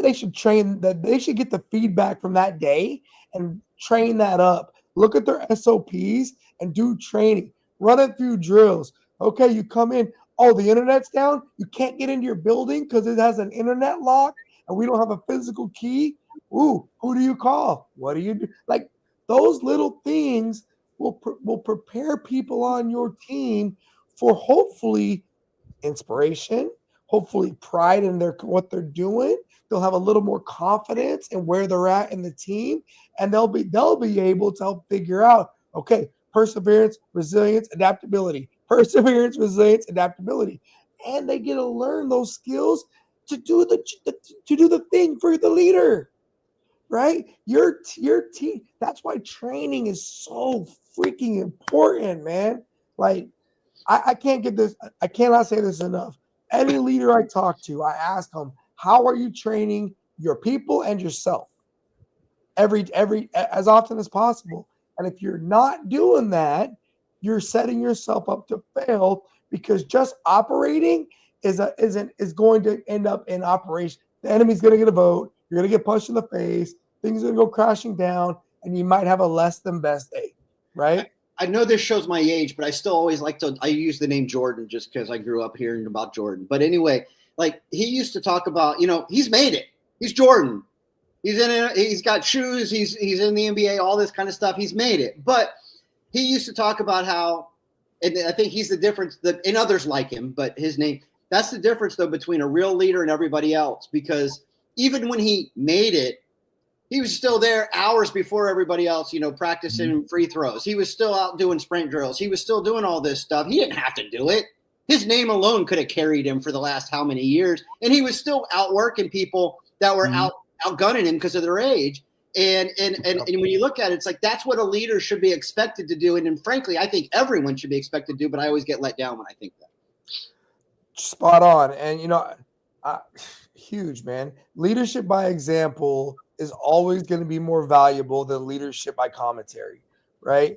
They should train that. They should get the feedback from that day and train that up. Look at their SOPs and do training. Run a few drills. Okay, you come in. Oh, the internet's down. You can't get into your building because it has an internet lock and we don't have a physical key. Ooh, who do you call? What do you do? Like those little things will prepare people on your team for hopefully inspiration, hopefully pride in what they're doing. They'll have a little more confidence in where they're at in the team, and they'll be able to help figure out, okay, perseverance, resilience, adaptability. Perseverance, resilience, adaptability. And they get to learn those skills to do the thing for the leader, right? Your team. That's why training is so freaking important, man. Like, I can't get this. I cannot say this enough. Any leader I talk to, I ask them, how are you training your people and yourself? Every as often as possible. And if you're not doing that, you're setting yourself up to fail, because just operating is going to end up in operation. The enemy's going to get a vote. You're going to get punched in the face. Things are going to go crashing down, and you might have a less than best day, right? I know this shows my age, but I still always like to. I use the name Jordan just because I grew up hearing about Jordan. But anyway, like he used to talk about, he's made it. He's Jordan. He's in it. He's got shoes. He's in the NBA. All this kind of stuff. He's made it. But he used to talk about how, and I think he's the difference. And others like him, but his name. That's the difference, though, between a real leader and everybody else. Because even when he made it, he was still there hours before everybody else, practicing free throws. He was still out doing sprint drills. He was still doing all this stuff. He didn't have to do it. His name alone could have carried him for the last how many years. And he was still outworking people that were outgunning him because of their age. And when you look at it, it's like that's what a leader should be expected to do. And frankly, I think everyone should be expected to do, but I always get let down when I think that. Spot on. And, huge, man. Leadership by example is always going to be more valuable than leadership by commentary, right?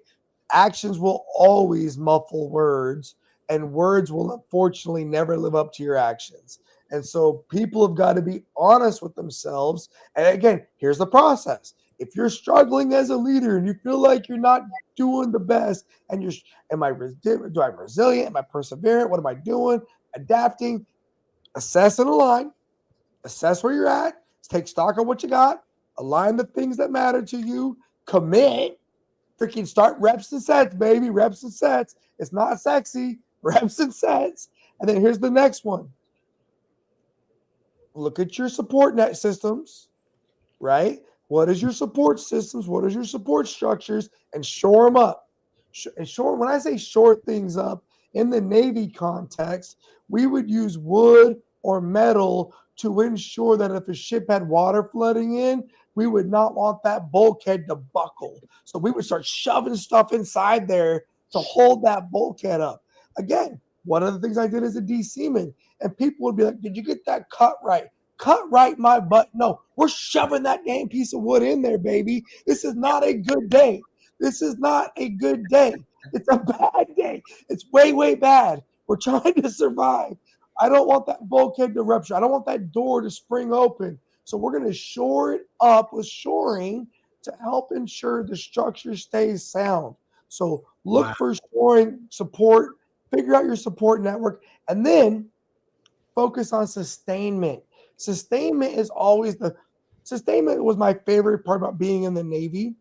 Actions will always muffle words, and words will unfortunately never live up to your actions. And so people have got to be honest with themselves. And again, here's the process. If you're struggling as a leader and you feel like you're not doing the best, and do I'm resilient? Am I perseverant? What am I doing? Adapting? Assess and align. Assess where you're at. Take stock of what you got. Align the things that matter to you. Commit. Freaking start reps and sets, baby. Reps and sets. It's not sexy. Reps and sets. And then here's the next one. Look at your support net systems, right? What is your support systems? What is your support structures? And shore them up. When I say shore things up, in the Navy context, we would use wood or metal to ensure that if a ship had water flooding in, we would not want that bulkhead to buckle. So we would start shoving stuff inside there to hold that bulkhead up. Again, one of the things I did as a D-seaman, and people would be like, did you get that cut right? Cut right my butt. No, we're shoving that damn piece of wood in there, baby. This is not a good day. This is not a good day. It's a bad day. It's way, way bad. We're trying to survive. I don't want that bulkhead to rupture. I don't want that door to spring open. So we're going to shore it up with shoring to help ensure the structure stays sound. So look for shoring support, figure out your support network, and then focus on sustainment. Sustainment was my favorite part about being in the Navy,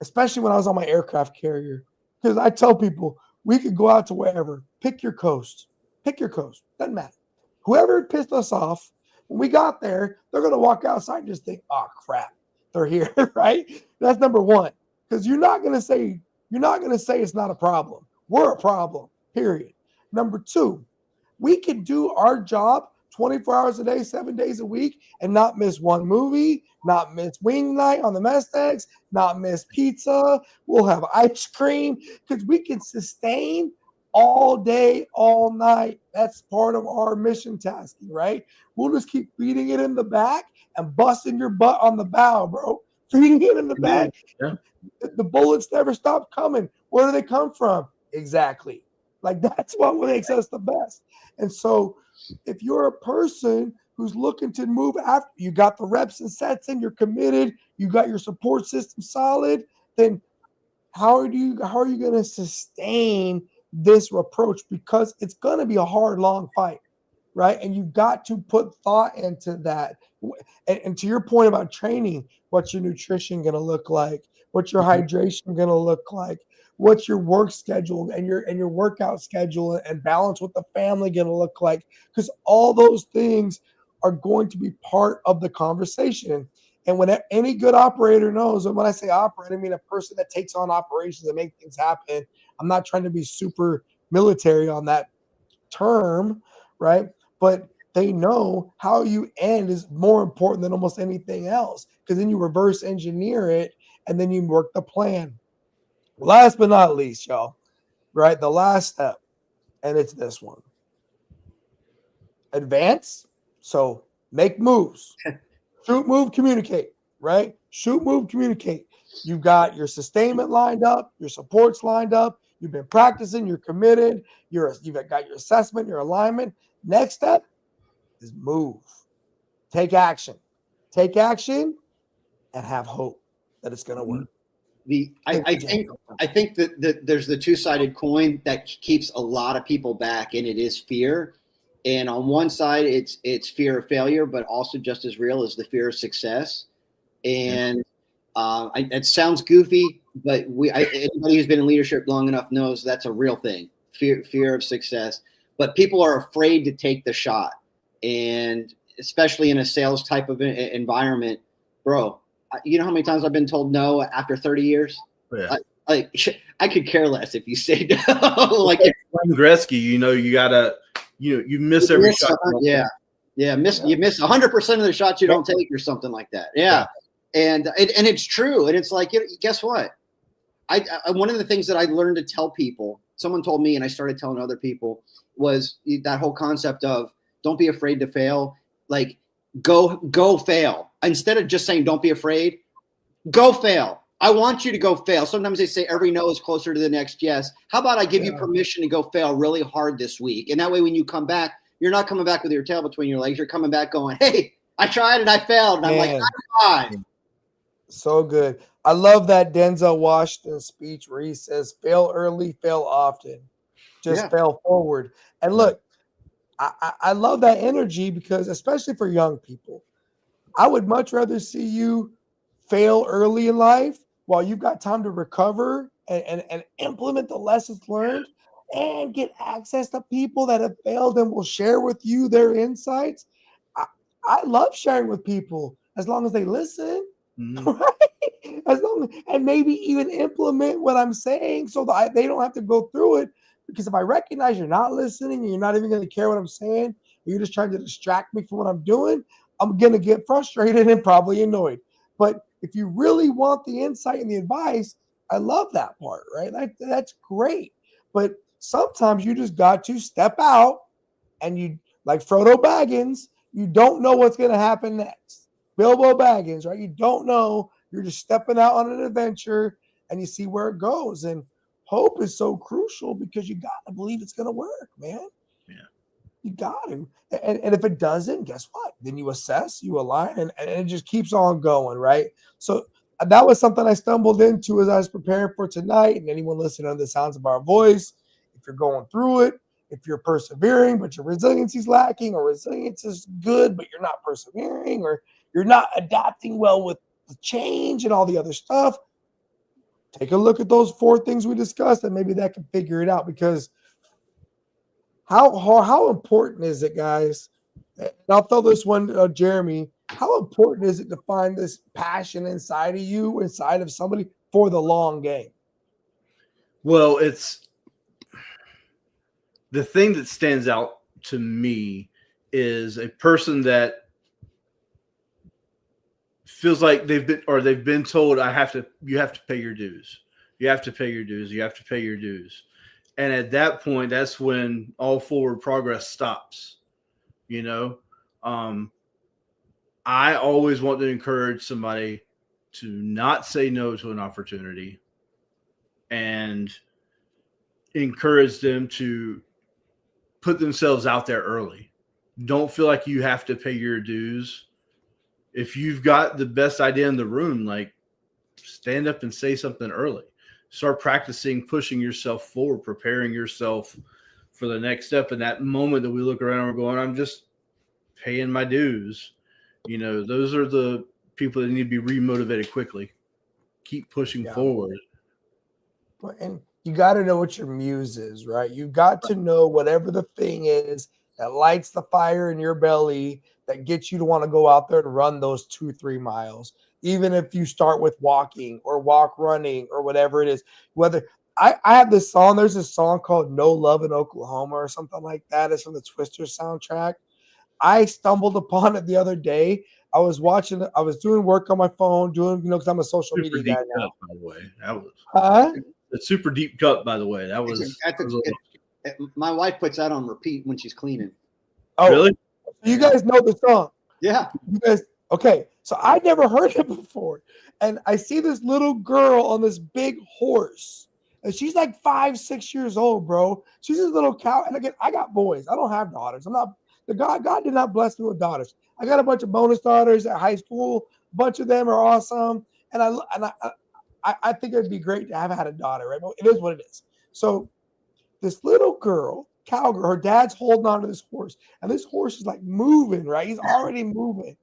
especially when I was on my aircraft carrier. Because I tell people, we could go out to wherever. Pick your coast. Doesn't matter. Whoever pissed us off, when we got there, they're going to walk outside and just think, oh, crap, they're here, right? That's number one. Because you're not going to say it's not a problem. We're a problem, period. Number two, we could do our job 24 hours a day, 7 days a week, and not miss one movie, not miss wing night on the mess decks, not miss pizza. We'll have ice cream because we can sustain all day, all night. That's part of our mission tasking, right? We'll just keep feeding it in the back and busting your butt on the bow, bro. Feeding it in the back. Yeah. The bullets never stop coming. Where do they come from? Exactly. Like that's what makes us the best. And so if you're a person who's looking to move after, you got the reps and sets in, you're committed, you got your support system solid, then how are you going to sustain this approach? Because it's going to be a hard, long fight, right? And you've got to put thought into that. And to your point about training, what's your nutrition going to look like? What's your hydration going to look like? What's your work schedule and your workout schedule and balance with the family going to look like? Because all those things are going to be part of the conversation. And when any good operator knows, and when I say operator, I mean a person that takes on operations and make things happen. I'm not trying to be super military on that term, right? But they know how you end is more important than almost anything else, because then you reverse engineer it and then you work the plan. Last but not least, y'all, right? The last step, and it's this one. Advance. So make moves. Shoot, move, communicate. right? Shoot, move, communicate. You've got your sustainment lined up, your supports lined up. You've been practicing. You're committed. You've got your assessment, your alignment. Next step is move. Take action. Take action and have hope that it's going to work. I think that there's the two-sided coin that keeps a lot of people back, and it is fear. And on one side, it's fear of failure, but also just as real as the fear of success. And it sounds goofy, but anybody who's been in leadership long enough knows that's a real thing. Fear of success. But people are afraid to take the shot, and especially in a sales type of environment, bro. You know how many times I've been told no after 30 years? Yeah. I could care less if you say no. Like Wayne Gretzky, you gotta, you miss every shot. Yeah. You miss 100% of the shots you don't take, or something like that. Yeah. And it's true. And it's like, guess what? I one of the things that I learned to tell people, someone told me, and I started telling other people, was that whole concept of don't be afraid to fail. Like, go fail. Instead of just saying don't be afraid, go fail. I want you to go fail. Sometimes they say every no is closer to the next yes. How about I give you permission to go fail really hard this week? And that way when you come back, you're not coming back with your tail between your legs. You're coming back going, hey, I tried and I failed. And I'm like, I tried. So good. I love that Denzel Washington speech where he says, fail early, fail often. Just fail forward. And look, I love that energy because especially for young people, I would much rather see you fail early in life while you've got time to recover and implement the lessons learned and get access to people that have failed and will share with you their insights. I love sharing with people as long as they listen, right? And maybe even implement what I'm saying so that they don't have to go through it. Because if I recognize you're not listening and you're not even going to care what I'm saying, you're just trying to distract me from what I'm doing, I'm going to get frustrated and probably annoyed. But if you really want the insight and the advice, I love that part, right? That's great. But sometimes you just got to step out and you, like Frodo Baggins, you don't know what's going to happen next. Bilbo Baggins, right? You don't know. You're just stepping out on an adventure and you see where it goes. And hope is so crucial because you got to believe it's going to work, man. Yeah. You got to. And if it doesn't, guess what? Then you assess, you align, and it just keeps on going, right? So that was something I stumbled into as I was preparing for tonight. And anyone listening to the sounds of our voice, if you're going through it, if you're persevering, but your resiliency is lacking, or resilience is good, but you're not persevering, or you're not adapting well with the change and all the other stuff, take a look at those 4 things we discussed, and maybe that can figure it out. Because how important is it, guys? And I'll throw this one, Jeremy. How important is it to find this passion inside of you, inside of somebody, for the long game? Well, it's the thing that stands out to me is a person that feels like they've been told you have to pay your dues. You have to pay your dues. You have to pay your dues. And at that point, that's when all forward progress stops. I always want to encourage somebody to not say no to an opportunity and encourage them to put themselves out there early. Don't feel like you have to pay your dues. If you've got the best idea in the room, like, stand up and say something early. Start practicing pushing yourself forward, preparing yourself for the next step. And that moment that we look around and we're going, I'm just paying my dues. Those are the people that need to be remotivated quickly. Keep pushing forward. And you got to know what your muse is, right? You've got to know whatever the thing is that lights the fire in your belly that gets you to want to go out there and run those 2-3 miles. Even if you start with walking or walk running or whatever it is. Whether I have this song, there's this song called No Love in Oklahoma or something like that. It's from the Twister soundtrack. I stumbled upon it the other day. I was doing work on my phone, because I'm a social media guy now. Cut, by the way. That was a super deep cut, by the way. That was my wife puts that on repeat when she's cleaning. Oh, really? You guys know the song? Yeah. You guys, Okay, so I never heard it before. And I see this little girl on this big horse. And she's like 5, 6 years old, bro. She's this little cow. And again, I got boys. I don't have daughters. I'm not the God did not bless me with daughters. I got a bunch of bonus daughters at high school. A bunch of them are awesome. And I think it'd be great to have had a daughter, right? But it is what it is. So this little girl, cowgirl, her dad's holding on to this horse, and this horse is like moving, right? He's already moving.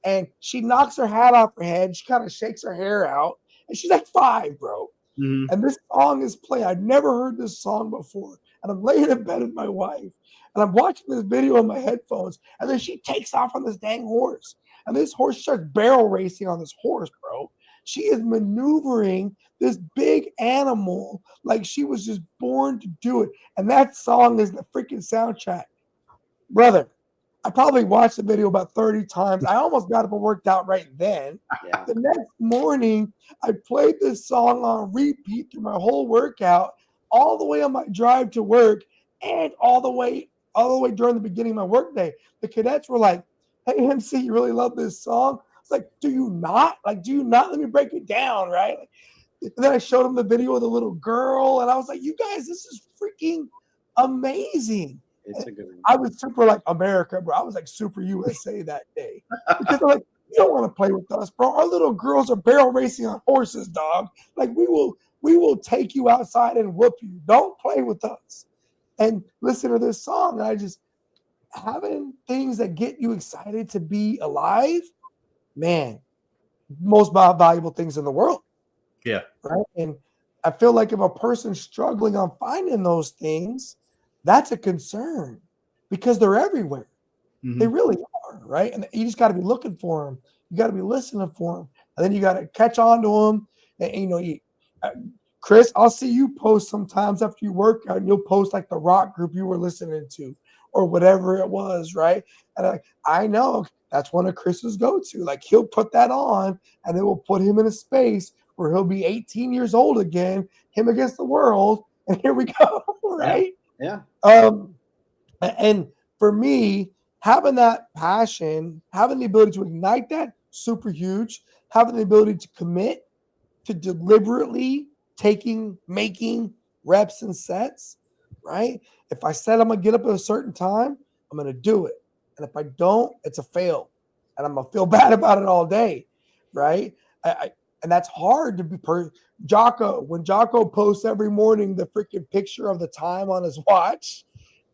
And she knocks her hat off her head. She kind of shakes her hair out. And she's like 5, bro. Mhm. And this song is playing. I've never heard this song before. And I'm laying in bed with my wife. And I'm watching this video on my headphones. And then she takes off on this dang horse. And this horse starts barrel racing on this horse, bro. She is maneuvering this big animal like she was just born to do it. And that song is the freaking soundtrack. Brother, I probably watched the video about 30 times. I almost got it worked out right then. Yeah. The next morning, I played this song on repeat through my whole workout, all the way on my drive to work, and all the way during the beginning of my workday. The cadets were like, "Hey, MC, you really love this song?" It's like, "Do you not? Like, do you not? Let me break it down, right?" Like, and then I showed them the video of the little girl, and I was like, "You guys, this is freaking amazing." It's a good one. I was super like America, bro. I was like super USA that day because I'm like, you don't want to play with us, bro. Our little girls are barrel racing on horses, dog. Like we will take you outside and whoop you. Don't play with us. And listen to this song. And I just having things that get you excited to be alive, man, most valuable things in the world. Yeah. Right. And I feel like if a person's struggling on finding those things, that's a concern because they're everywhere. Mhm. They really are, right? And you just got to be looking for them. You got to be listening for them, and then you got to catch on to them. And Chris, I'll see you post sometimes after you work out, and you'll post like the rock group you were listening to, or whatever it was, right? And I know that's one of Chris's go-to. Like he'll put that on, and it will put him in a space where he'll be 18 years old again, him against the world, and here we go, right? Yeah. And for me, having that passion, having the ability to ignite that, super huge. Having the ability to commit to deliberately making reps and sets, right? If I said I'm gonna get up at a certain time, I'm gonna do it. And if I don't, it's a fail. And I'm gonna feel bad about it all day, right? And that's hard to be Jocko, when Jocko posts every morning the freaking picture of the time on his watch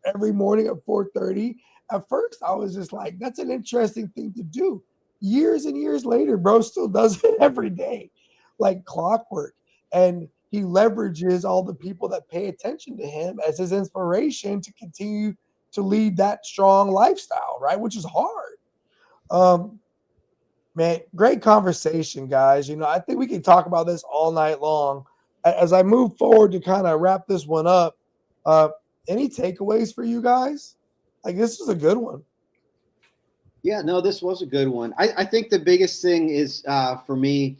every morning at 4:30, at first I was just like, that's an interesting thing to do. Years and years later, bro still does it every day, like clockwork. And he leverages all the people that pay attention to him as his inspiration to continue to lead that strong lifestyle, right? Which is hard. Man, great conversation, guys. I think we can talk about this all night long. As I move forward to kind of wrap this one up, any takeaways for you guys? Like, this is a good one. Yeah, no, this was a good one. I think the biggest thing is for me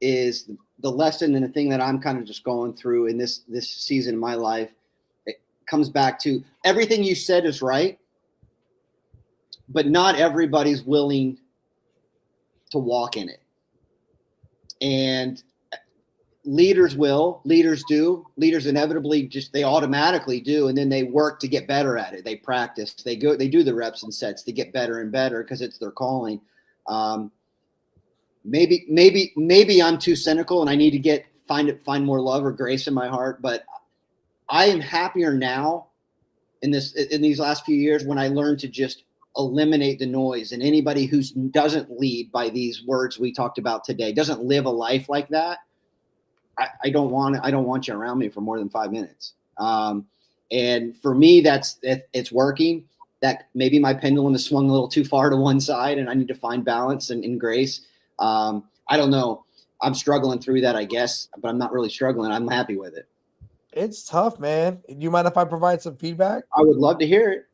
is the lesson and the thing that I'm kind of just going through in this season of my life. It comes back to everything you said is right, but not everybody's willing to walk in it. And leaders do, leaders inevitably they automatically do. And then they work to get better at it. They practice, they do the reps and sets to get better and better because it's their calling. Maybe I'm too cynical and I need to find more love or grace in my heart, but I am happier now in these last few years when I learned to just eliminate the noise. And anybody who doesn't lead by these words we talked about today, doesn't live a life like that, I don't want you around me for more than 5 minutes. And for me, it's working. That maybe my pendulum has swung a little too far to one side and I need to find balance and grace. I don't know. I'm struggling through that, I guess, but I'm not really struggling. I'm happy with it. It's tough, man. Do you mind if I provide some feedback? I would love to hear it.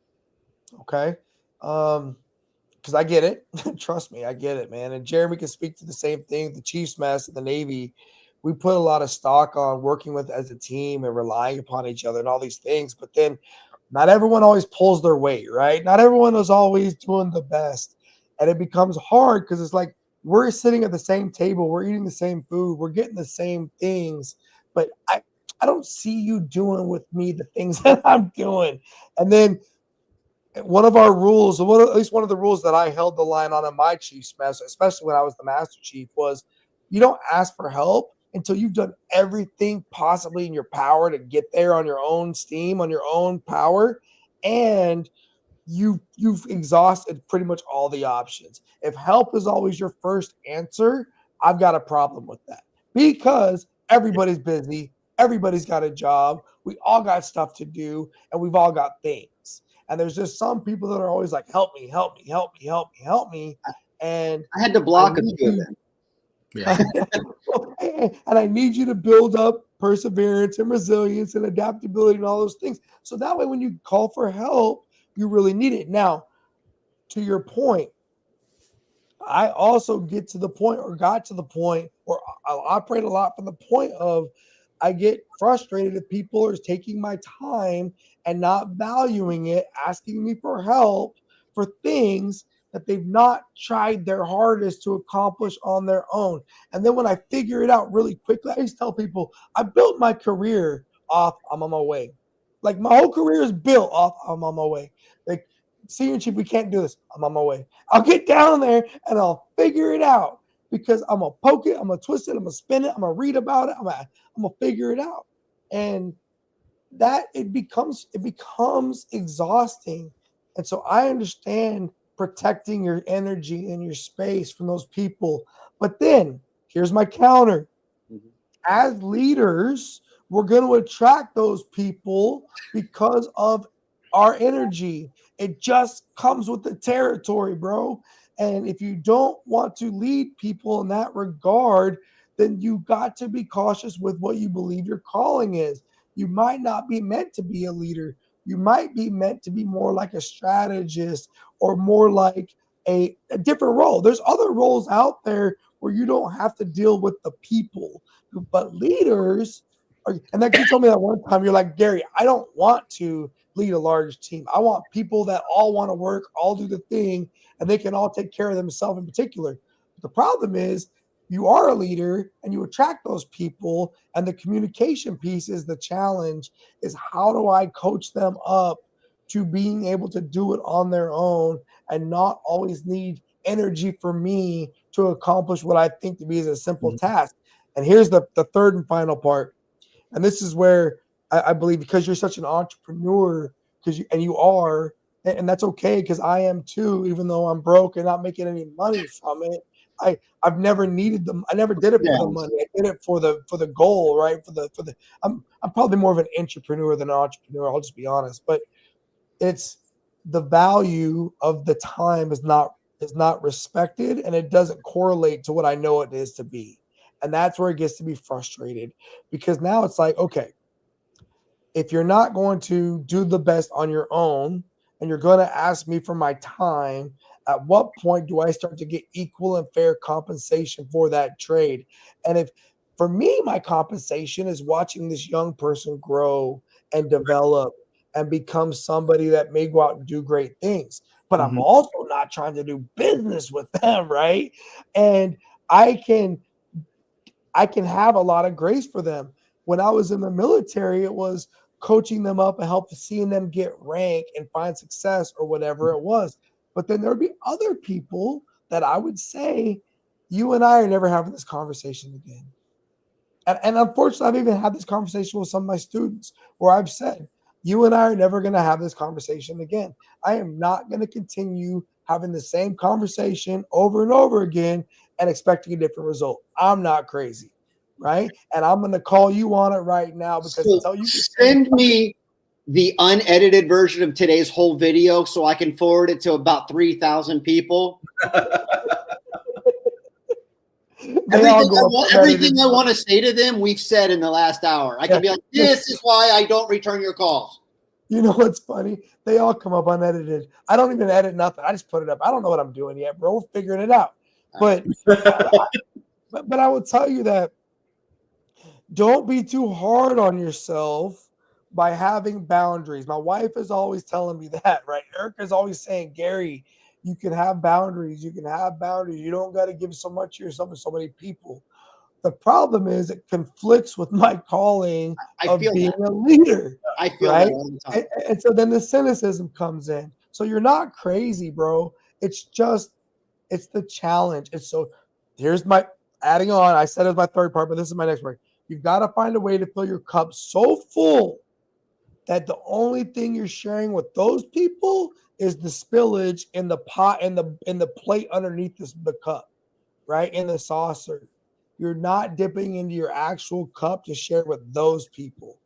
Okay. Because I get it. Trust me, I get it, man. And Jeremy can speak to the same thing. The Chiefs mess and the Navy, we put a lot of stock on working with as a team and relying upon each other and all these things. But then not everyone always pulls their weight, right? Not everyone is always doing the best. And it becomes hard because it's like we're sitting at the same table, we're eating the same food, we're getting the same things, but I don't see you doing with me the things that I'm doing. And then one of our rules, at least one of the rules that I held the line on in my Chiefs mess, especially when I was the Master Chief, was you don't ask for help until you've done everything possibly in your power to get there on your own steam, on your own power, and you've exhausted pretty much all the options. If help is always your first answer, I've got a problem with that because everybody's busy, everybody's got a job, we all got stuff to do, and we've all got things. And there's just some people that are always like, help me, help me, help me, help me, help me. And I had to block a few of them. Yeah. and I need you to build up perseverance and resilience and adaptability and all those things. So that way, when you call for help, you really need it. Now, to your point, I also got to the point, or I operate a lot from the point of I get frustrated if people are taking my time and not valuing it, asking me for help for things that they've not tried their hardest to accomplish on their own. And then when I figure it out really quickly, I just tell people I built my career off I'm on my way. Like my whole career is built off I'm on my way. Like Senior Chief, we can't do this. I'm on my way. I'll get down there and I'll figure it out because I'm gonna poke it, I'm gonna twist it, I'm gonna spin it, I'm gonna read about it, I'm gonna figure it out. And that it becomes exhausting. And so I understand protecting your energy and your space from those people. But then here's my counter. As leaders, we're going to attract those people because of our energy. It just comes with the territory, bro. And if you don't want to lead people in that regard, then you got to be cautious with what you believe your calling is. You might not be meant to be a leader. You might be meant to be more like a strategist or more like a different role. There's other roles out there where you don't have to deal with the people, but leaders are, and that you told me that one time, you're like, Gary, I don't want to lead a large team. I want people that all want to work, all do the thing, and they can all take care of themselves in particular. The problem is you are a leader and you attract those people, and the communication piece is the challenge, is how do I coach them up to being able to do it on their own and not always need energy for me to accomplish what I think to be as a simple task. And here's the third and final part. And this is where I believe, because you're such an entrepreneur, you are, and that's okay, because I am too, even though I'm broke and not making any money from it. I've never needed them. I never did it for the money. I did it for the goal, right? I'm probably more of an entrepreneur than an entrepreneur. I'll just be honest. But it's the value of the time is not respected, and it doesn't correlate to what I know it is to be. And that's where it gets to be frustrated, because now it's like, okay, if you're not going to do the best on your own and you're going to ask me for my time, at what point do I start to get equal and fair compensation for that trade? And if, for me, my compensation is watching this young person grow and develop and become somebody that may go out and do great things, but I'm also not trying to do business with them, right? And I can have a lot of grace for them. When I was in the military, it was coaching them up and seeing them get rank and find success or whatever it was. But then there'd be other people that I would say, you and I are never having this conversation again. And unfortunately, I've even had this conversation with some of my students where I've said, you and I are never going to have this conversation again. I am not going to continue having the same conversation over and over again and expecting a different result. I'm not crazy, right? And I'm going to call you on it right now, because until you send me the unedited version of today's whole video so I can forward it to about 3,000 people. Everything I want to say to them, we've said in the last hour. I can be like, this is why I don't return your calls. You know what's funny? They all come up unedited. I don't even edit nothing. I just put it up. I don't know what I'm doing yet, bro. We're figuring it out. But but I will tell you that don't be too hard on yourself by having boundaries. My wife is always telling me that, right? Erica's always saying, Gary, You can have boundaries. You can have boundaries. You don't got to give so much of yourself to so many people. The problem is it conflicts with my calling I of feel being that. a leader, I feel right? that all the time. And so then the cynicism comes in. So you're not crazy, bro. It's the challenge. It's so here's my adding on. I said it was my third part, but this is my next part. You've got to find a way to fill your cup so full that the only thing you're sharing with those people is the spillage in the pot and the plate underneath the cup, right? In the saucer. You're not dipping into your actual cup to share with those people.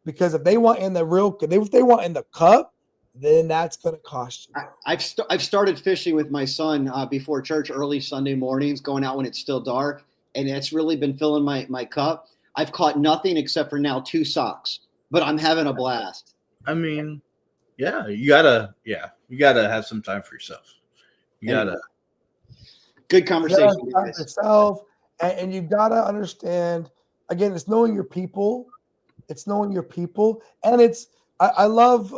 Because if they want in the real, if they want in the cup, then that's going to cost you. I've started fishing with my son before church early Sunday mornings, going out when it's still dark, and it's really been filling my cup. I've caught nothing except for now 2 socks, but I'm having a blast. I mean, yeah, you gotta have some time for yourself. You gotta. Good conversation, You gotta guys. yourself, and you've got to understand. Again, it's knowing your people. It's knowing your people, and it's. I love.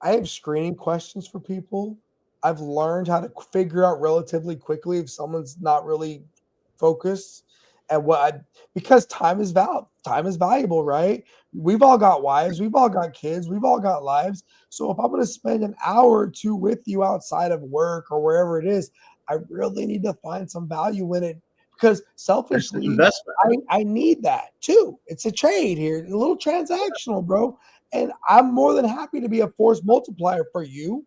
I have screening questions for people. I've learned how to figure out relatively quickly if someone's not really focused at because time is valuable, right? We've all got wives, we've all got kids, we've all got lives. So if I'm going to spend an hour or two with you outside of work or wherever it is, I really need to find some value in it because selfishly, investment. I need that too. It's a trade here, a little transactional, bro. And I'm more than happy to be a force multiplier for you.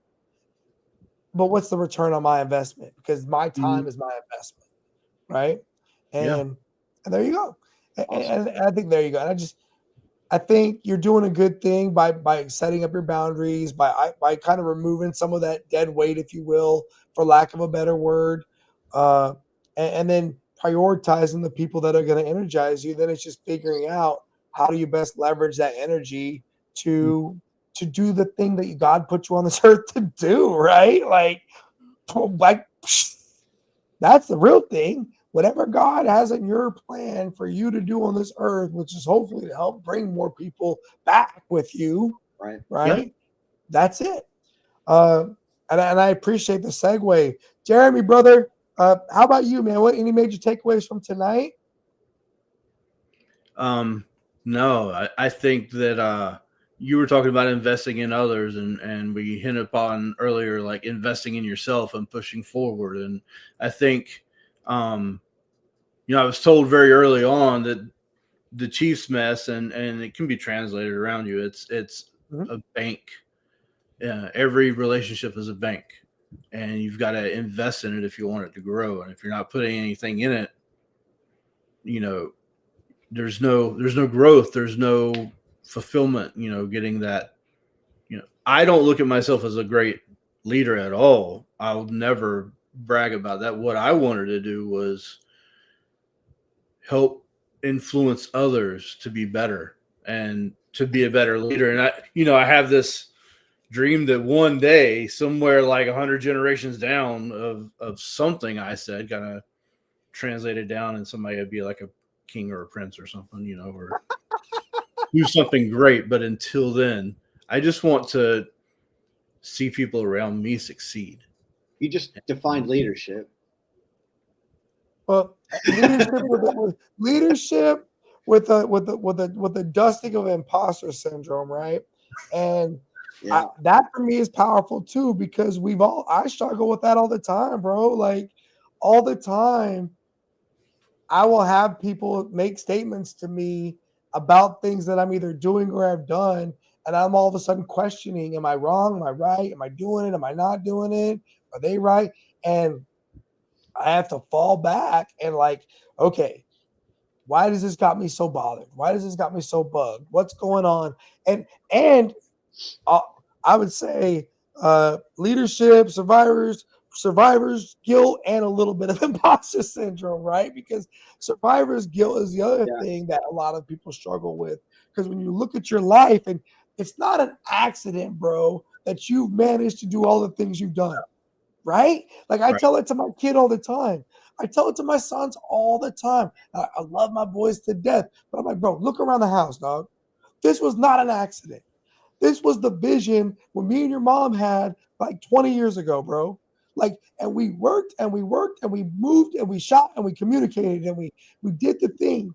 But what's the return on my investment? Because my time is my investment, right? And there you go. And I think there you go. And I think you're doing a good thing by setting up your boundaries, by kind of removing some of that dead weight, if you will, for lack of a better word, and then prioritizing the people that are going to energize you. Then it's just figuring out how do you best leverage that energy to do the thing that God put you on this earth to do, right? Like that's the real thing. Whatever God has in your plan for you to do on this earth, which is hopefully to help bring more people back with you, right? Yeah. That's it. And I appreciate the segue. Jeremy, brother, how about you, man? Any major takeaways from tonight? No, I think that you were talking about investing in others, and we hinted upon earlier, like investing in yourself and pushing forward. And I think, I was told very early on that the Chiefs mess, and it can be translated around you. It's a bank. Every relationship is a bank, and you've got to invest in it if you want it to grow. And if you're not putting anything in it, there's no growth. There's no fulfillment. Getting that. I don't look at myself as a great leader at all. I'll never brag about that. What I wanted to do was help influence others to be better and to be a better leader. And I have this dream that one day, somewhere like 100 generations down of something I said, kind of translated down, and somebody would be like a king or a prince or something, or do something great. But until then, I just want to see people around me succeed. You just defined leadership. Well, leadership with the dusting of imposter syndrome, right? And that for me is powerful too, because I struggle with that all the time, bro. Like all the time, I will have people make statements to me about things that I'm either doing or have done, and I'm all of a sudden questioning: Am I wrong? Am I right? Am I doing it? Am I not doing it? Are they right? And I have to fall back and like, okay, why does this got me so bothered? Why does this got me so bugged? What's going on? And I would say leadership, survivor's guilt, and a little bit of imposter syndrome, right? Because survivor's guilt is the other thing that a lot of people struggle with. Because when you look at your life, and it's not an accident, bro, that you've managed to do all the things you've done. Right? Like I tell it to my kid all the time. I tell it to my sons all the time. I love my boys to death, but I'm like, bro, look around the house, dog. This was not an accident. This was the vision when me and your mom had like 20 years ago, bro. Like, and we worked and we worked and we moved and we shot and we communicated and we did the thing.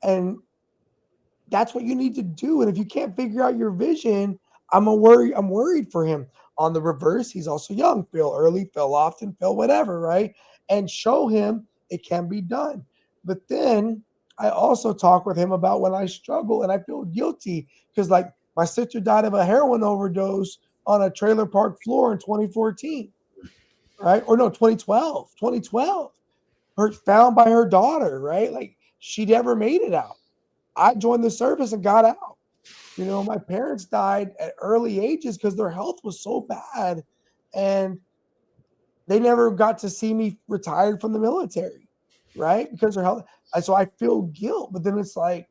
And that's what you need to do. And if you can't figure out your vision, I'm worried for him. On the reverse, he's also young. Fail early, fail often, fail whatever, right? And show him it can be done. But then I also talk with him about when I struggle and I feel guilty because, like, my sister died of a heroin overdose on a trailer park floor in 2014, right? Or no, 2012. Her found by her daughter, right? Like, she never made it out. I joined the service and got out. You know, my parents died at early ages because their health was so bad, and they never got to see me retired from the military, right? Because their health. And so I feel guilt, but then it's like,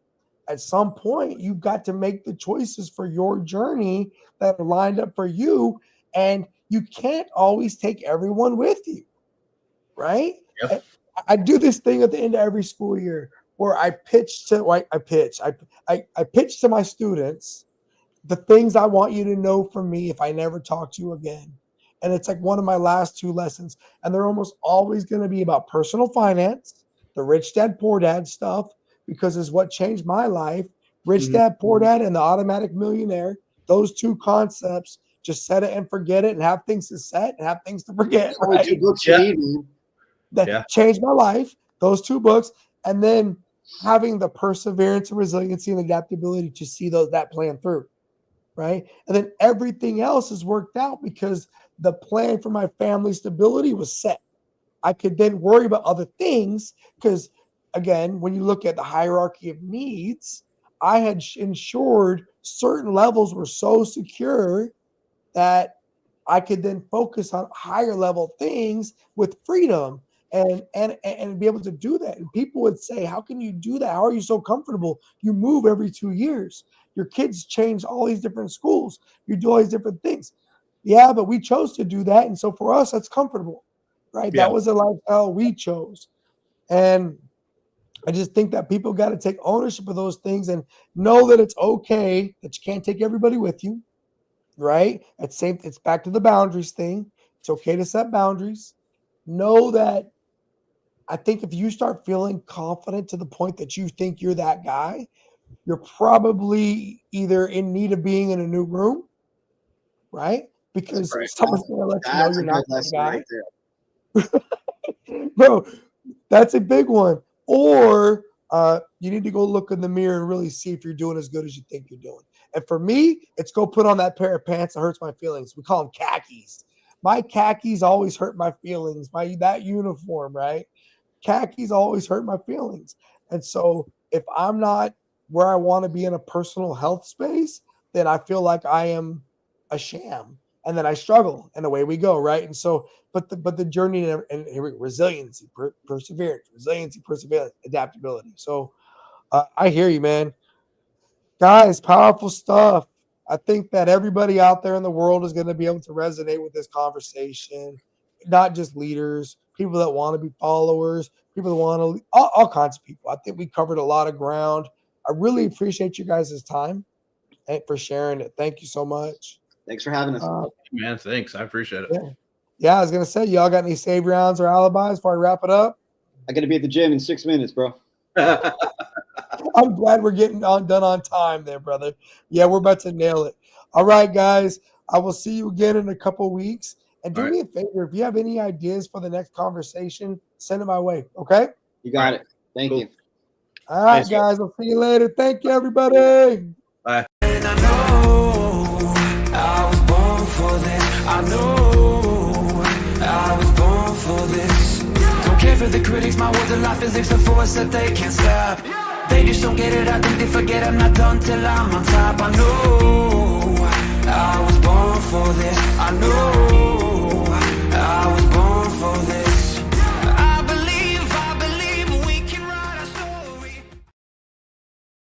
at some point, you've got to make the choices for your journey that are lined up for you, and you can't always take everyone with you, right? Yep. I do this thing at the end of every school year where I pitch to my students the things I want you to know from me if I never talk to you again. And it's like one of my last 2 lessons. And they're almost always going to be about personal finance, the rich dad, poor dad stuff, because it's what changed my life. Rich dad, poor dad, and the automatic millionaire. Those 2 concepts, just set it and forget it and have things to set and have things to forget. Right? 2 books you need, man. That changed my life, those 2 books. And then having the perseverance and resiliency and adaptability to see that plan through, right? And then everything else is worked out because the plan for my family stability was set. I could then worry about other things because, again, when you look at the hierarchy of needs, I had ensured certain levels were so secure that I could then focus on higher level things with freedom. And be able to do that. And people would say, how can you do that? How are you so comfortable? You move every 2 years. Your kids change all these different schools. You do all these different things. Yeah, but we chose to do that. And so for us, that's comfortable, right? Yeah. That was a lifestyle we chose. And I just think that people got to take ownership of those things and know that it's okay that you can't take everybody with you, right? It's back to the boundaries thing. It's okay to set boundaries. Know that I think if you start feeling confident to the point that you think you're that guy, you're probably either in need of being in a new room, right? Because someone's going to let you know you're not that guy. Right. Bro, that's a big one. Or you need to go look in the mirror and really see if you're doing as good as you think you're doing. And for me, it's go put on that pair of pants that hurts my feelings. We call them khakis. My khakis always hurt my feelings. That uniform, right? Khakis always hurt my feelings. And so if I'm not where I want to be in a personal health space, then I feel like I am a sham. And then I struggle, and away we go, right? And so, but the journey and resiliency, perseverance, adaptability. So I hear you, man. Guys, powerful stuff. I think that everybody out there in the world is going to be able to resonate with this conversation, not just leaders, people that want to be followers, people that want to, all kinds of people. I think we covered a lot of ground. I really appreciate you guys' time and for sharing it. Thank you so much. Thanks for having us. Man, thanks. I appreciate it. Yeah, I was going to say, y'all got any save rounds or alibis before I wrap it up? I got to be at the gym in 6 minutes, bro. I'm glad we're getting done on time there, brother. Yeah, we're about to nail it. All right, guys. I will see you again in a couple weeks. And do me a favor, if you have any ideas for the next conversation, send it my way, okay? You got it. Thank you. All right, guys. I'll see you later. Thank you, everybody. Bye. And I know I was born for this. I know I was born for this. Don't care for the critics, my words are like physics, a force that they can't stop. They just don't get it, I think they forget I'm not done till I'm on top. I know I was born for this. I know I was born for this.